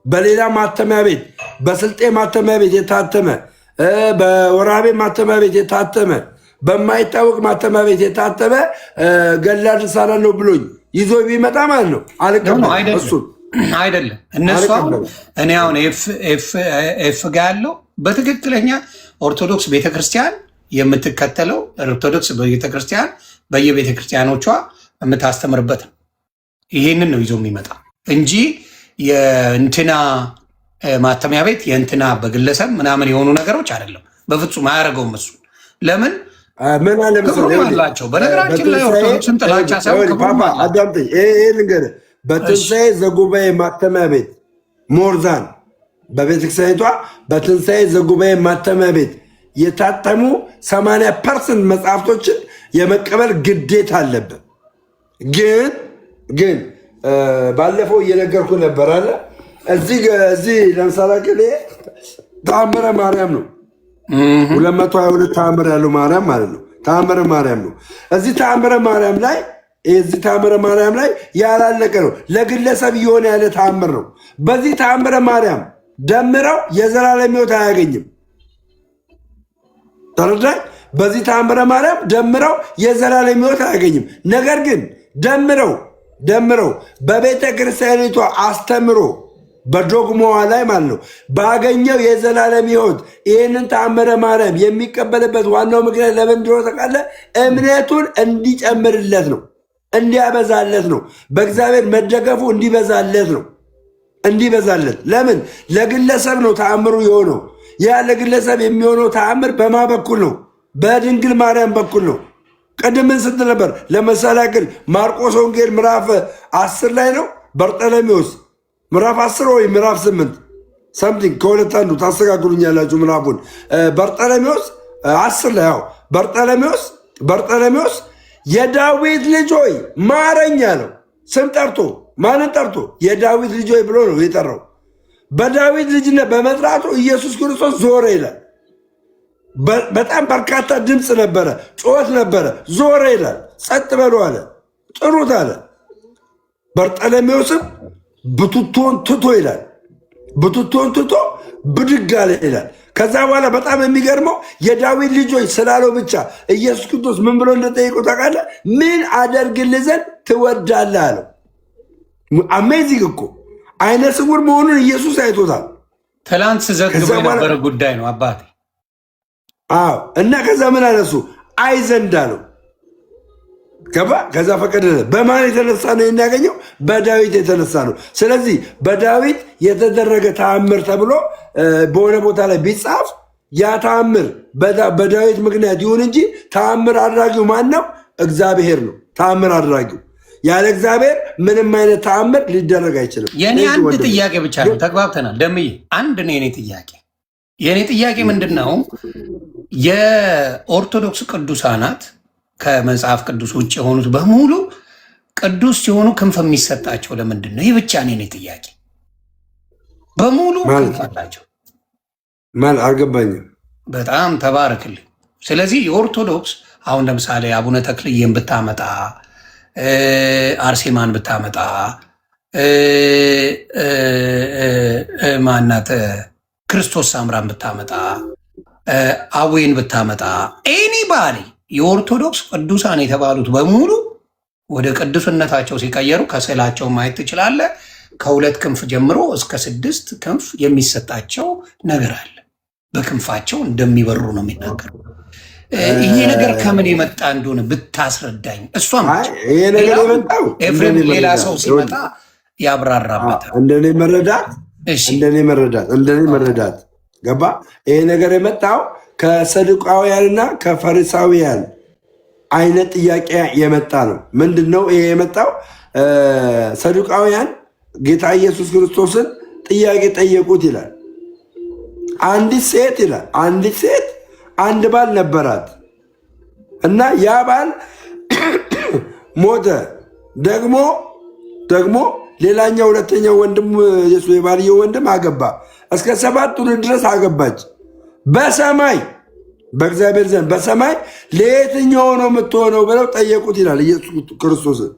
በሌላ ማተሚያ ቤት፣ በስልጤ ማተሚያ ቤት የታተመ፣ በወራቤ ማተሚያ ቤት የታተመ፣ በማይታወቅ ማተሚያ ቤት የታተመ ገድላት ድርሳናት ነው ብሎኝ ይዞ ቢመጣ ማለት ነው አልቀበልም። እሱን አይደለም እነሱ እኔ አሁን ኤፍ ጋ ያለው በትክክለኛ ኦርቶዶክስ ቤተክርስቲያን የምትከተለው ኦርቶዶክስ ቤተክርስቲያን በየቤተክርስቲያኖቿ የምታስተምርበት ነው። ይህንን ነው ይዞ የሚመጣ እንጂ የእንትና ማተሚያ ቤት የእንትና በግለሰብ ምናምን የሆኑ ነገሮች አይደለም። በፍጹም አያደርገውም። እሱ ለምን አላቸው? በነገራችን ላይ ኦርቶዶክስን ጥላቻ ሳይሆን አዳምጠኝ፣ ልንገርህ። በትንሣኤ ዘጉባኤ ማተሚያ ቤት ሞርዛን በቤተክርስቲያኒቷ በትንሣኤ ዘጉባኤ ማተሚያ ቤት የታተሙ 80% መጽሐፍቶችን የመቀበል ግዴታ አለበት። ግን ባለፈው እየነገርኩ ነበር አለ እዚህ ለምሳሌ ተአምረ ማርያም ነው 222 ተአምር ያለው ማርያም ማለት ነው። ተአምረ ማርያም ነው። እዚህ ተአምረ ማርያም ላይ ያላለቀ ነው። ለግለሰብ እየሆነ ያለ ተአምር ነው። በዚህ ተአምረ ማርያም ደምረው የዘላለም ሕይወት አያገኝም። ተረዳኝ? በዚህ ተአምረ ማርያም ደምረው የዘላለም ሕይወት አያገኝም። ነገር ግን ደምረው በቤተ ክርስቲያኒቷ በዶግማዋ ላይ ማለት ነው። ባገኘው የዘላለም ሕይወት ይህንን ተአምረ ማርያም የሚቀበልበት ዋናው ምክንያት ለምን እንደሆነ ታውቃለህ? እምነቱን እንዲጨምርለት ነው፣ እንዲያበዛለት ነው። በእግዚአብሔር መደገፉ እንዲበዛለት ነው። እንዲበዛለት ለምን? ለግለሰብ ነው ተአምሩ የሆነው። ያ ለግለሰብ የሚሆነው ተአምር በማ በኩል ነው? በድንግል ማርያም በኩል ነው። ቅድም ምን ስትል ነበር? ለምሳሌ ግን ማርቆስ ወንጌል ምዕራፍ 10 ላይ ነው በርጠለሜዎስ ምዕራፍ 10 ወይ ምዕራፍ 8 ሰምቲንግ ከሁለት አንዱ ታስተካክሉኛላችሁ። ምዕራፉን በርጠለሜዎስ 10 ላይ ያው በርጠለሜዎስ የዳዊት ልጅ ሆይ ማረኝ አለው። ስም ጠርቶ ማንን ጠርቶ? የዳዊት ልጅ ሆይ ብሎ ነው የጠራው። በዳዊት ልጅነት በመጥራቱ ኢየሱስ ክርስቶስ ዞረ ይላል። በጣም በርካታ ድምፅ ነበረ፣ ጩኸት ነበረ። ዞረ ይላል። ጸጥ በሉ አለ፣ ጥሩት አለ። በርጠለሜዎስም ብቱቶን ትቶ ይላል። ብቱቶን ትቶ ብድግ አለ ይላል። ከዛ በኋላ በጣም የሚገርመው የዳዊት ልጆች ስላለው ብቻ ኢየሱስ ክርስቶስ ምን ብሎ እንደጠየቀው ታውቃለህ? ምን አደርግልህ ዘንድ ትወዳለህ አለው። አሜዚንግ እኮ አይነ ስውር መሆኑን ኢየሱስ አይቶታል። ትላንት ስዘግበው የነበረ ጉዳይ ነው አባቴ። አዎ። እና ከዛ ምን አነሱ? አይ ዘንድ አለው። ገባ? ከዛ ፈቀደለት። በማን የተነሳ ነው የሚያገኘው? በዳዊት የተነሳ ነው። ስለዚህ በዳዊት የተደረገ ተአምር ተብሎ በሆነ ቦታ ላይ ቢጻፍ ያ ተአምር በዳዊት ምክንያት ይሁን እንጂ ተአምር አድራጊው ማን ነው? እግዚአብሔር ነው ተአምር አድራጊው። ያለ እግዚአብሔር ምንም አይነት ተአምር ሊደረግ አይችልም። የኔ አንድ ጥያቄ ብቻ ነው። ተግባብተናል ደምዬ? አንድ ነው የኔ ጥያቄ። የኔ ጥያቄ ምንድን ነው? የኦርቶዶክስ ቅዱሳናት ከመጽሐፍ ቅዱስ ውጭ የሆኑት በሙሉ ቅዱስ ሲሆኑ ክንፍ የሚሰጣቸው ለምንድን ነው? ይህ ብቻ ነው የኔ ጥያቄ። በሙሉ ክንፍ አላቸው። አልገባኝም። በጣም ተባረክልኝ። ስለዚህ የኦርቶዶክስ አሁን ለምሳሌ አቡነ ተክልዬን ብታመጣ፣ አርሴማን ብታመጣ፣ ማናት ክርስቶስ ሳምራን ብታመጣ፣ አዌን ብታመጣ፣ ኤኒባዲ የኦርቶዶክስ ቅዱሳን የተባሉት በሙሉ ወደ ቅዱስነታቸው ሲቀየሩ ከስዕላቸው ማየት ትችላለህ። ከ2 ክንፍ ጀምሮ እስከ 6 ክንፍ የሚሰጣቸው ነገር አለ። በክንፋቸው እንደሚበሩ ነው የሚናገሩ። ይሄ ነገር ከምን የመጣ እንደሆነ ብታስረዳኝ። እሷም ኤፍሬም ሌላ ሰው ሲመጣ ያብራራበታል። እንደኔ መረዳት ገባ። ይሄ ነገር የመጣው ከሰዱቃውያንና ከፈሪሳውያን አይነት ጥያቄ የመጣ ነው። ምንድን ነው ይሄ የመጣው? ሰዱቃውያን ጌታ ኢየሱስ ክርስቶስን ጥያቄ ጠየቁት ይላል። አንዲት ሴት አንድ ባል ነበራት እና ያ ባል ሞተ። ደግሞ ሌላኛው ሁለተኛው ወንድም የባልየው ወንድም አገባ። እስከ 7 ትውልድ ድረስ አገባች። በሰማይ በእግዚአብሔር ዘንድ በሰማይ ለየትኛው ነው የምትሆነው ብለው ጠየቁት ይላል። ኢየሱስ ክርስቶስን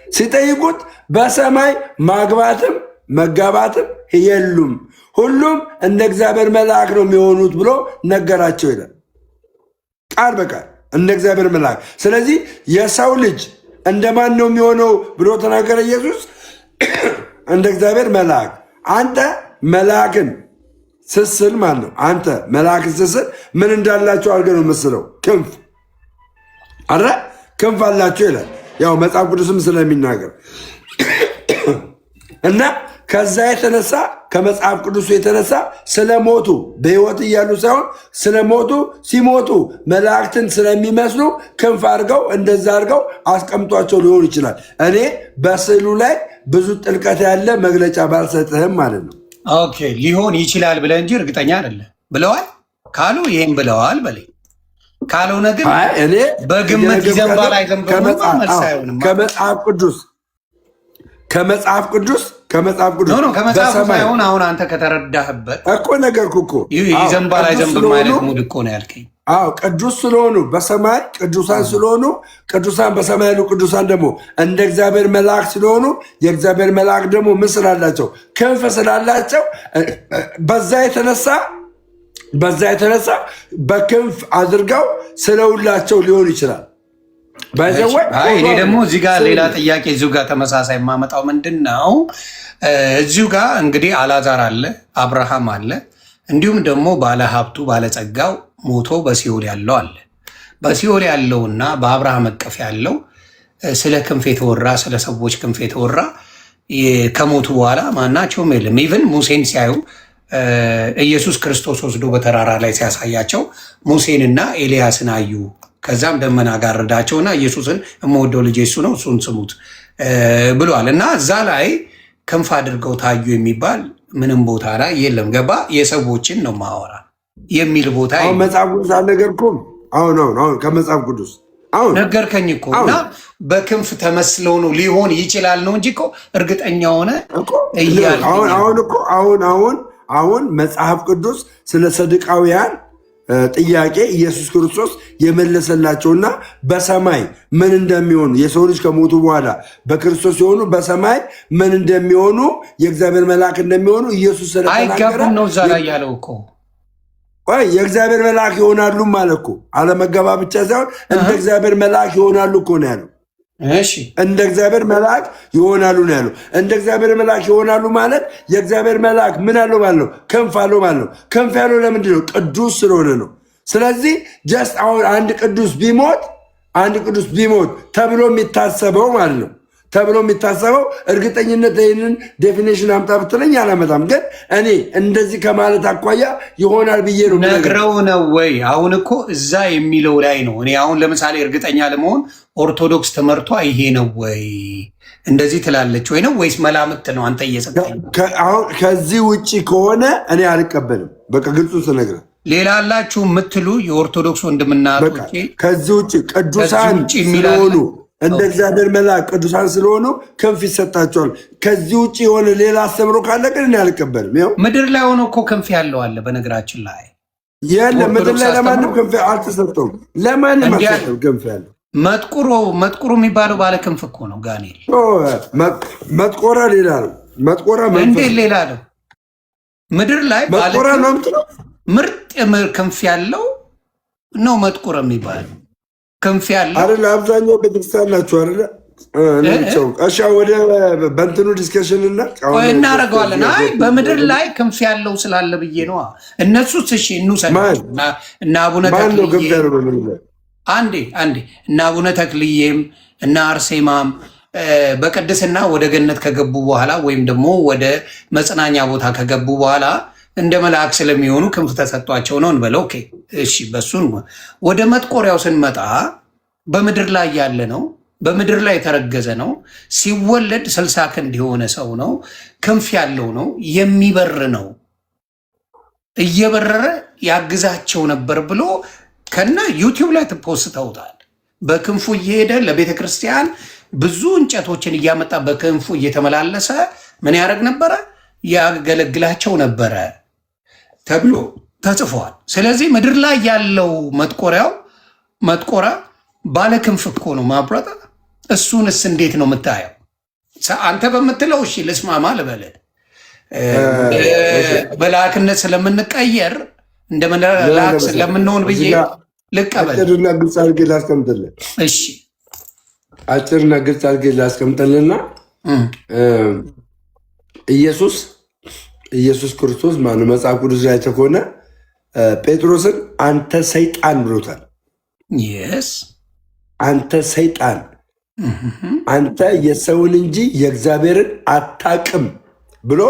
ሲጠይቁት በሰማይ ማግባትም መጋባትም የሉም፣ ሁሉም እንደ እግዚአብሔር መልአክ ነው የሚሆኑት ብሎ ነገራቸው ይላል። ቃል በቃል እንደ እግዚአብሔር መልአክ። ስለዚህ የሰው ልጅ እንደማን ነው የሚሆነው ብሎ ተናገረ ኢየሱስ። እንደ እግዚአብሔር መልአክ። አንተ መልአክን ስስል ማለት ነው። አንተ መልአክን ስስል ምን እንዳላቸው አድርገህ ነው መስለው? ክንፍ አረ ክንፍ አላቸው ይላል። ያው መጽሐፍ ቅዱስም ስለሚናገር እና ከዛ የተነሳ ከመጽሐፍ ቅዱሱ የተነሳ ስለሞቱ በሕይወት እያሉ ሳይሆን ስለሞቱ ሲሞቱ መላእክትን ስለሚመስሉ ክንፍ አድርገው እንደዛ አድርገው አስቀምጧቸው ሊሆን ይችላል። እኔ በስዕሉ ላይ ብዙ ጥልቀት ያለ መግለጫ ባልሰጥህም ማለት ነው። ኦኬ ሊሆን ይችላል ብለህ እንጂ እርግጠኛ አይደለም ብለዋል ካሉ ይሄን ብለዋል በላይ ካልሆነ ግን እኔ በግምት ይዘንባል አይዘንባል መልስ አይሆንም። ከመጽሐፍ ቅዱስ ከመጽሐፍ ሳይሆን አሁን አንተ ከተረዳህበት እኮ ነገርኩ እኮ ይዘንባል አይዘንብም ማለት ሙድ እኮ ነው ያልከኝ። አዎ ቅዱስ ስለሆኑ በሰማይ ቅዱሳን ስለሆኑ ቅዱሳን በሰማይ ያሉ ቅዱሳን ደግሞ እንደ እግዚአብሔር መልአክ ስለሆኑ የእግዚአብሔር መልአክ ደግሞ ምን ስላላቸው? ክንፍ ስላላቸው በዛ የተነሳ በክንፍ አድርገው ስለሁላቸው ሊሆን ይችላል። እኔ ደግሞ እዚህ ጋር ሌላ ጥያቄ እዚሁ ጋር ተመሳሳይ የማመጣው ምንድን ነው? እዚሁ ጋር እንግዲህ አላዛር አለ፣ አብርሃም አለ፣ እንዲሁም ደግሞ ባለሀብቱ ባለጸጋው ሞቶ በሲኦል ያለው አለ። በሲኦል ያለውና በአብርሃም እቅፍ ያለው ስለ ክንፍ የተወራ ስለ ሰዎች ክንፍ የተወራ ከሞቱ በኋላ ማናቸውም የለም። ኢቨን ሙሴን ሲያዩ ኢየሱስ ክርስቶስ ወስዶ በተራራ ላይ ሲያሳያቸው ሙሴንና ኤልያስን አዩ። ከዛም ደመና ጋረዳቸውና ኢየሱስን የምወደው ልጄ እሱ ነው እሱን ስሙት ብሏል። እና እዛ ላይ ክንፍ አድርገው ታዩ የሚባል ምንም ቦታ ላይ የለም። ገባ? የሰዎችን ነው ማወራ የሚል ቦታ መጽሐፍ ቅዱስ አልነገርኩም። አሁን ከመጽሐፍ ቅዱስ ነገርከኝ እኮ እና በክንፍ ተመስለው ነው ሊሆን ይችላል ነው እንጂ እኮ እርግጠኛ ሆነ እያለ አሁን መጽሐፍ ቅዱስ ስለ ሰዱቃውያን ጥያቄ ኢየሱስ ክርስቶስ የመለሰላቸውና በሰማይ ምን እንደሚሆኑ የሰው ልጅ ከሞቱ በኋላ በክርስቶስ የሆኑ በሰማይ ምን እንደሚሆኑ የእግዚአብሔር መልአክ እንደሚሆኑ ኢየሱስ ስለተናገረ አይጋቡም ነው እዛ ላይ ያለው እኮ የእግዚአብሔር መልአክ ይሆናሉ ማለት እኮ አለመገባ ብቻ ሳይሆን እንደ እግዚአብሔር መልአክ ይሆናሉ እኮ ነው ያለው። እሺ እንደ እግዚአብሔር መልአክ ይሆናሉ ነው ያለው። እንደ እግዚአብሔር መልአክ ይሆናሉ ማለት የእግዚአብሔር መልአክ ምን አለው ማለት ነው? ክንፍ አለው ማለት ነው። ክንፍ ያለው ለምንድን ነው? ቅዱስ ስለሆነ ነው። ስለዚህ ጀስት አሁን አንድ ቅዱስ ቢሞት ተብሎ የሚታሰበው ማለት ነው ተብሎ የሚታሰበው እርግጠኝነት ይህንን ዴፊኔሽን አምጣ ብትለኝ አላመጣም። ግን እኔ እንደዚህ ከማለት አኳያ ይሆናል ብዬ ነው ነግረው ነው ወይ? አሁን እኮ እዛ የሚለው ላይ ነው። እኔ አሁን ለምሳሌ እርግጠኛ ለመሆን ኦርቶዶክስ ትምህርቷ ይሄ ነው ወይ እንደዚህ ትላለች ወይ ነው ወይስ መላምት ነው? አንተ እየሰጠኝ ከዚህ ውጭ ከሆነ እኔ አልቀበልም። በቃ ግልጹ ስነግርህ ሌላ አላችሁ የምትሉ የኦርቶዶክስ ወንድምና ከዚህ ውጭ ቅዱሳን ስለሆኑ እንደ እግዚአብሔር መልአክ ቅዱሳን ስለሆኑ ክንፍ ይሰጣቸዋል። ከዚህ ውጭ የሆነ ሌላ አስተምሮ ካለ ግን እኔ አልቀበልም። ይኸው ምድር ላይ ሆኖ እኮ ክንፍ ያለው አለ። በነገራችን ላይ የለም ምድር ላይ ለማንም ክንፍ አልተሰጠውም። ለማንም አልተሰጠውም ክንፍ ያለው መጥቁሮ የሚባለው ባለ ክንፍ እኮ ነው። ጋኔል መጥቆራ ሌላ ነው። መጥቆራ እንዴት ሌላ ነው? ምድር ላይ መጥቆራ ነው ምርጥ ክንፍ ያለው ነው መጥቁር የሚባለው ክንፍ ያለው አይደለ? አብዛኛው ቤተክርስቲያን ናቸው አይደለ? እሺ ወደ በእንትኑ ዲስከሽን እናደርገዋለን። አይ በምድር ላይ ክንፍ ያለው ስላለ ብዬ ነዋ። እነሱ እሺ እና አቡነ ተክልዬ አንዴ እና አቡነ ተክልዬም እና አርሴማም በቅድስና ወደ ገነት ከገቡ በኋላ ወይም ደግሞ ወደ መጽናኛ ቦታ ከገቡ በኋላ እንደ መልአክ ስለሚሆኑ ክንፍ ተሰጧቸው ነው እንበለው። ኦኬ እሺ፣ በሱን ወደ መጥቆሪያው ስንመጣ በምድር ላይ ያለ ነው። በምድር ላይ የተረገዘ ነው። ሲወለድ 60 ክንድ የሆነ ሰው ነው። ክንፍ ያለው ነው። የሚበር ነው። እየበረረ ያግዛቸው ነበር ብሎ ከነ ዩቲዩብ ላይ ተፖስተውታል። በክንፉ እየሄደ ለቤተ ክርስቲያን ብዙ እንጨቶችን እያመጣ በክንፉ እየተመላለሰ ምን ያደርግ ነበረ? ያገለግላቸው ነበረ ተብሎ ተጽፏል። ስለዚህ ምድር ላይ ያለው መጥቆሪያ ባለ ክንፍ እኮ ነው ማብራታ። እሱንስ እንዴት ነው የምታየው? አንተ በምትለው እሺ ልስማማ ልበልህ። በላክነት ስለምንቀየር እንደ መላክ ስለምንሆን ብዬ ልቀበል። አጭርና ግልጽ አድርጌ ላስቀምጥልህ። እሺ አጭርና ግልጽ አድርጌ ላስቀምጥልህና ኢየሱስ ክርስቶስ ማነው? መጽሐፍ ቅዱስ ላይ ከሆነ ጴጥሮስን አንተ ሰይጣን ብሎታል። የስ አንተ ሰይጣን፣ አንተ የሰውን እንጂ የእግዚአብሔርን አታቅም ብሎ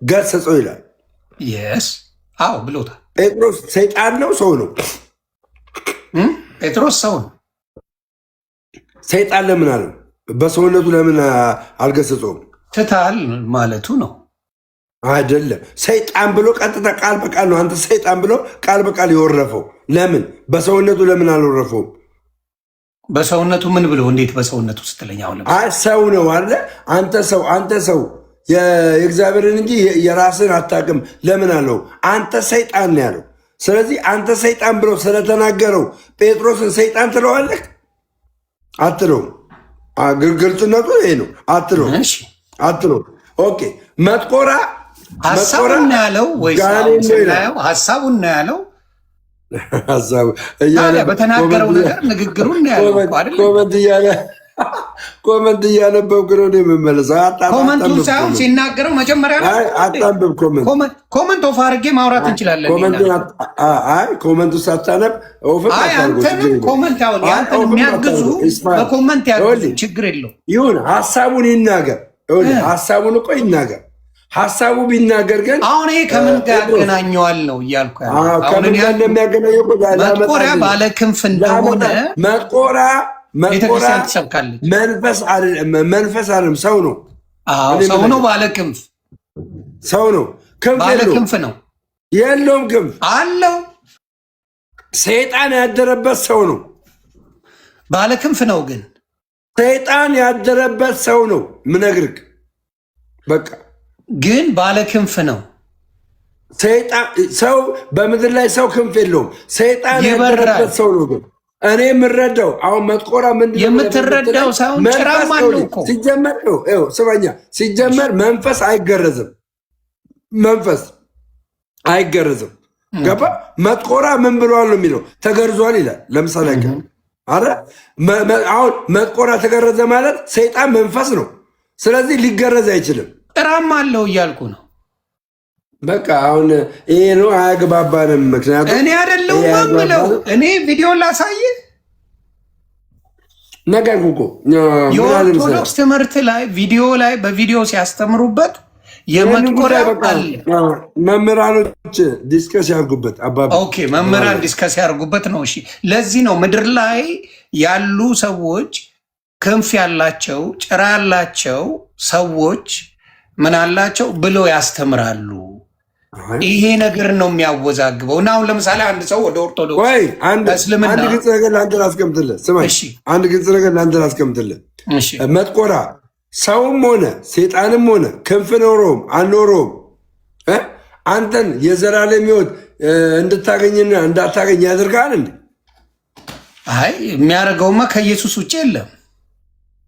ገሰጸው ይላል። የስ አዎ ብሎታል። ጴጥሮስ ሰይጣን ነው ሰው ነው? ጴጥሮስ ሰው ነው። ሰይጣን ለምን አለው? በሰውነቱ ለምን አልገሰጸውም? ትታል ማለቱ ነው አይደለም። ሰይጣን ብሎ ቀጥታ ቃል በቃል ነው አንተ ሰይጣን ብሎ ቃል በቃል የወረፈው። ለምን በሰውነቱ ለምን አልወረፈውም? በሰውነቱ ምን ብሎ እንዴት በሰውነቱ ስትለኝ አሁን ሰው ነው አለ። አንተ ሰው የእግዚአብሔርን እንጂ የራስን አታውቅም ለምን አለው? አንተ ሰይጣን ነው ያለው። ስለዚህ አንተ ሰይጣን ብሎ ስለተናገረው ጴጥሮስን ሰይጣን ትለዋለህ? አትለውም። ግልጽነቱ ይሄ ነው። አትለውም። ኦኬ መጥቆራ ሀሳቡን ነው ያለው ወይስ ሀሳቡን ነው ያለው? በተናገረው ነገር ንግግሩን ያለው ኮመንት እያነበብክ ነው የምመለሰው። ኮመንቱን ሳይሆን ሲናገረው መጀመሪያ አታንብብ። ኮመንት ኦፍ አድርጌ ማውራት እንችላለን። ኮመንቱ ሳታነብ አንተንም ኮመንት ያንተን የሚያግዙ በኮመንት ያግዙ፣ ችግር የለው። ይሁን ሀሳቡን ይናገር። ሀሳቡን እኮ ይናገር። ሀሳቡ ቢናገር ግን አሁን ይሄ ከምን ጋር ያገናኘዋል ነው እያልኩ መጥቆሪያ ባለ ክንፍ እንደሆነ ቤተክርስቲያን ትሰብካለች። መንፈስ አይደለም፣ ሰው ነው። ሰው ነው። ባለ ክንፍ ሰው ነው። ባለ ክንፍ ነው። የለውም ክንፍ አለው። ሰይጣን ያደረበት ሰው ነው። ባለ ክንፍ ነው። ግን ሰይጣን ያደረበት ሰው ነው ምነግርህ። በቃ ግን ባለ ክንፍ ነው። ሰው በምድር ላይ ሰው ክንፍ የለውም። ሰይጣን ያደረበት ሰው ነው። ግን እኔ የምረዳው አሁን መጥቆራ ምንድን ነው የምትረዳው ሳይሆን ጭራም አለው እኮ ሲጀመር ነው። ስማኛ፣ ሲጀመር መንፈስ አይገረዝም። መንፈስ አይገረዝም። ገባ? መጥቆራ ምን ብሏል ነው የሚለው? ተገርዟል ይላል። ለምሳሌ አሁን መጥቆራ ተገረዘ ማለት ሰይጣን መንፈስ ነው። ስለዚህ ሊገረዝ አይችልም። ጭራም አለው እያልኩ ነው። በቃ አሁን ይሄ ነው፣ አያግባባንም። ምክንያቱም እኔ አይደለሁም የምለው፣ እኔ ቪዲዮ ላሳየ ነገር እኮ የኦርቶዶክስ ትምህርት ላይ ቪዲዮ ላይ በቪዲዮ ሲያስተምሩበት የመጥቆሪያ አለ። መምህራኖች ዲስከስ ያርጉበት። ኦኬ፣ መምህራን ዲስከስ ያርጉበት ነው። እሺ፣ ለዚህ ነው ምድር ላይ ያሉ ሰዎች ክንፍ ያላቸው ጭራ ያላቸው ሰዎች ምን አላቸው ብለው ያስተምራሉ። ይሄ ነገር ነው የሚያወዛግበው። እና አሁን ለምሳሌ አንድ ሰው ወደ ኦርቶዶክስ እስልምና አንድ ግልጽ ነገር ለአንተ ላስቀምጥልህ። ስማኝ፣ አንድ ግልጽ ነገር ለአንተ ላስቀምጥልህ። መጥቆራ ሰውም ሆነ ሴጣንም ሆነ ክንፍ ኖሮም አልኖሮም አንተን የዘላለም ሕይወት እንድታገኝና እንዳታገኝ ያደርጋል እንዴ? አይ የሚያደርገውማ ከኢየሱስ ውጭ የለም።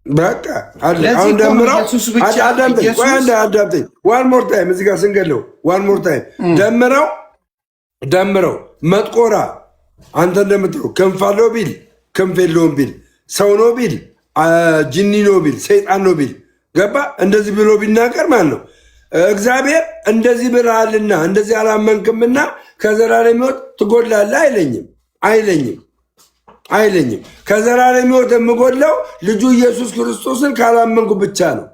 በቃ አሁን ደምረው አዳምጠኝ። ዋን ሞር ታይም እዚህ ጋር ስንገለው ዋን ሞር ታይም ደምረው መጥቆራ አንተ እንደምትለው ክንፍ አለው ቢል ክንፍ የለውም ቢል ሰው ነው ቢል ጅኒ ነው ቢል ሰይጣን ነው ቢል ገባ? እንደዚህ ብሎ ቢናገር ማለት ነው እግዚአብሔር እንደዚህ ብለሃልና እንደዚህ አላመንክምና ከዘላለም ሕይወት ትጎድላለህ አይለኝም። ከዘላለም ሕይወት የምጎድለው ልጁ ኢየሱስ ክርስቶስን ካላመንኩ ብቻ ነው።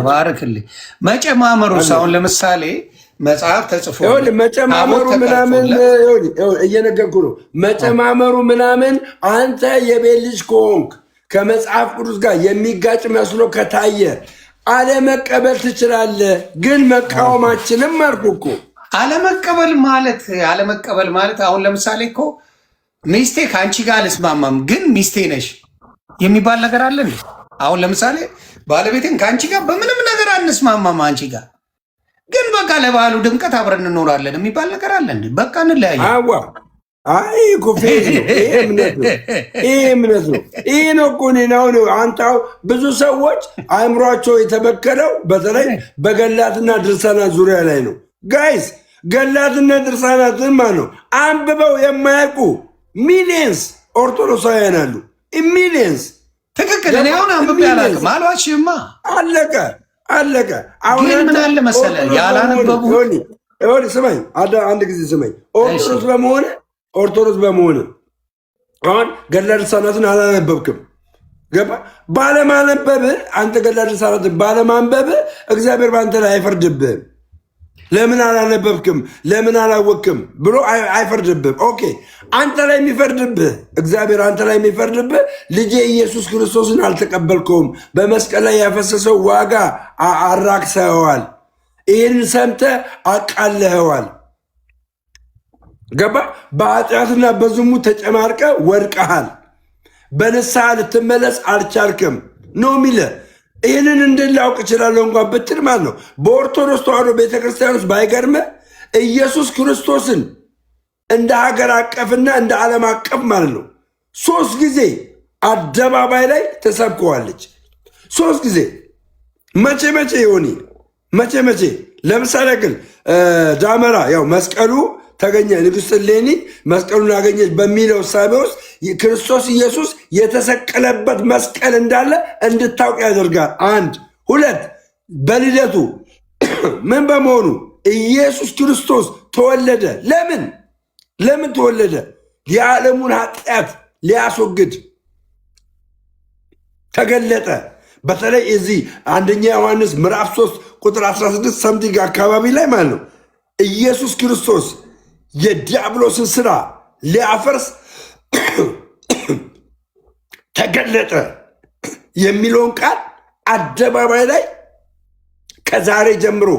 ባርክልኝ። መጨማመሩ አሁን ለምሳሌ መጽሐፍ ተጽፎ መጨማመሩ ምናምን እየነገርኩ ነው። መጨማመሩ ምናምን አንተ የቤት ልጅ ከሆንክ ከመጽሐፍ ቅዱስ ጋር የሚጋጭ መስሎ ከታየ አለመቀበል ትችላለህ። ግን መቃወማችንም አልኩ እኮ አለመቀበል ማለት አሁን ለምሳሌ እኮ ሚስቴ ከአንቺ ጋር አልስማማም ግን ሚስቴ ነሽ የሚባል ነገር አለ። አሁን ለምሳሌ ባለቤቴን ከአንቺ ጋር በምንም ነገር አንስማማም አንቺ ጋር ግን በቃ ለባህሉ ድምቀት አብረን እንኖራለን የሚባል ነገር አለ። በቃ እንለያየ። አይ ኩፌት ነው። ይሄ እምነት ነው። ይሄ ነው እኮ ነው። አንተ ብዙ ሰዎች አእምሯቸው የተበከለው በተለይ በገላትና ድርሳናት ዙሪያ ላይ ነው። ጋይስ ገላትና ድርሳናትን ማለት ነው አንብበው የማያውቁ ሚሊየንስ ኦርቶዶክሳውያን አሉ። ሚሊየንስ ትክክል። እኔ አሁን አንብቤ አላውቅም አልዋሽማ። አለቀ። አሁን ምን አለ መሰለህ ያላነበቡ ስማኝ፣ አንድ ጊዜ ስማኝ። ኦርቶዶክስ በመሆን አሁን ገድለ ድርሳናትን አላነበብክም። ገባ? ባለማነበብ አንተ ገድለ ድርሳናትን ባለማንበብ እግዚአብሔር በአንተ ላይ አይፈርድብህም። ለምን አላነበብክም ለምን አላወቅክም ብሎ አይፈርድብህም። ኦኬ፣ አንተ ላይ የሚፈርድብህ እግዚአብሔር አንተ ላይ የሚፈርድብህ ልጄ ኢየሱስ ክርስቶስን አልተቀበልከውም፣ በመስቀል ላይ ያፈሰሰው ዋጋ አራክሰኸዋል፣ ይህን ሰምተህ አቃለኸዋል። ገባ? በኃጢአትና በዝሙት ተጨማርቀ ወድቀሃል፣ በንስሐ ልትመለስ አልቻልክም ነው የሚልህ። ይህንን እንድላውቅ እችላለሁ እንኳን ብትል ማለት ነው በኦርቶዶክስ ተዋሕዶ ቤተክርስቲያን ውስጥ ባይገርምህ ኢየሱስ ክርስቶስን እንደ ሀገር አቀፍና እንደ ዓለም አቀፍ ማለት ነው 3 ጊዜ አደባባይ ላይ ተሰብከዋለች። 3 ጊዜ መቼ ይሆኒ መቼ ለምሳሌ ግን ዳመራ ያው መስቀሉ ተገኘ፣ ንግሥት እሌኒ መስቀሉን አገኘች በሚለው እሳቤ ውስጥ ክርስቶስ ኢየሱስ የተሰቀለበት መስቀል እንዳለ እንድታውቅ ያደርጋል። አንድ ሁለት፣ በልደቱ ምን በመሆኑ ኢየሱስ ክርስቶስ ተወለደ። ለምን ተወለደ? የዓለሙን ኃጢአት ሊያስወግድ ተገለጠ። በተለይ እዚህ አንደኛ ዮሐንስ ምዕራፍ 3 ቁጥር 16 ሰምቲንግ አካባቢ ላይ ማለት ነው ኢየሱስ ክርስቶስ የዲያብሎስን ስራ ሊያፈርስ ተገለጠ የሚለውን ቃል አደባባይ ላይ ከዛሬ ጀምሮ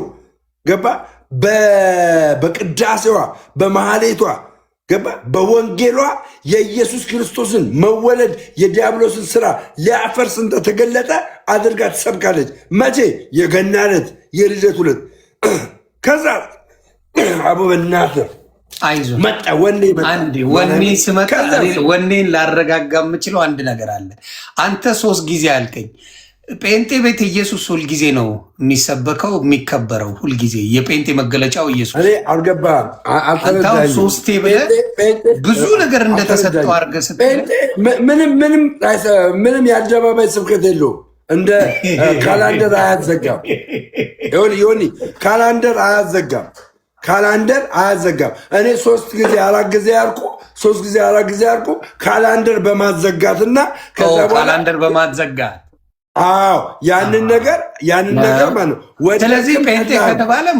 ገባ። በቅዳሴዋ በመሐሌቷ ገባ። በወንጌሏ የኢየሱስ ክርስቶስን መወለድ የዲያብሎስን ስራ ሊያፈርስ እንደተገለጠ አድርጋ ትሰብካለች። መቼ? የገና ዕለት፣ የልደት ዕለት። ከዛ አቡ በእናትህ አይዞህ መጣ ወኔ ስመጣ ወኔን ላረጋጋ የምችለው አንድ ነገር አለ። አንተ 3 ጊዜ አልከኝ። ጴንጤ ቤት ኢየሱስ ሁልጊዜ ነው የሚሰበከው የሚከበረው። ሁልጊዜ የጴንጤ መገለጫው ኢየሱስ። አልገባህም? አንተ 3 ብለህ ብዙ ነገር እንደተሰጠው አድርገህ ምንም የአደባባይ ስብከት የለውም። እንደ ካላንደር አያዘጋም። ዮኒ ካላንደር አያዘጋም። እኔ 3 ጊዜ 4 ጊዜ ያልኩ 3 ጊዜ 4 ጊዜ ያልኩ ካላንደር በማዘጋትና ካላንደር በማዘጋት ያንን ነገር ማለት ነው። ስለዚህ ጴንጤ ከተባለም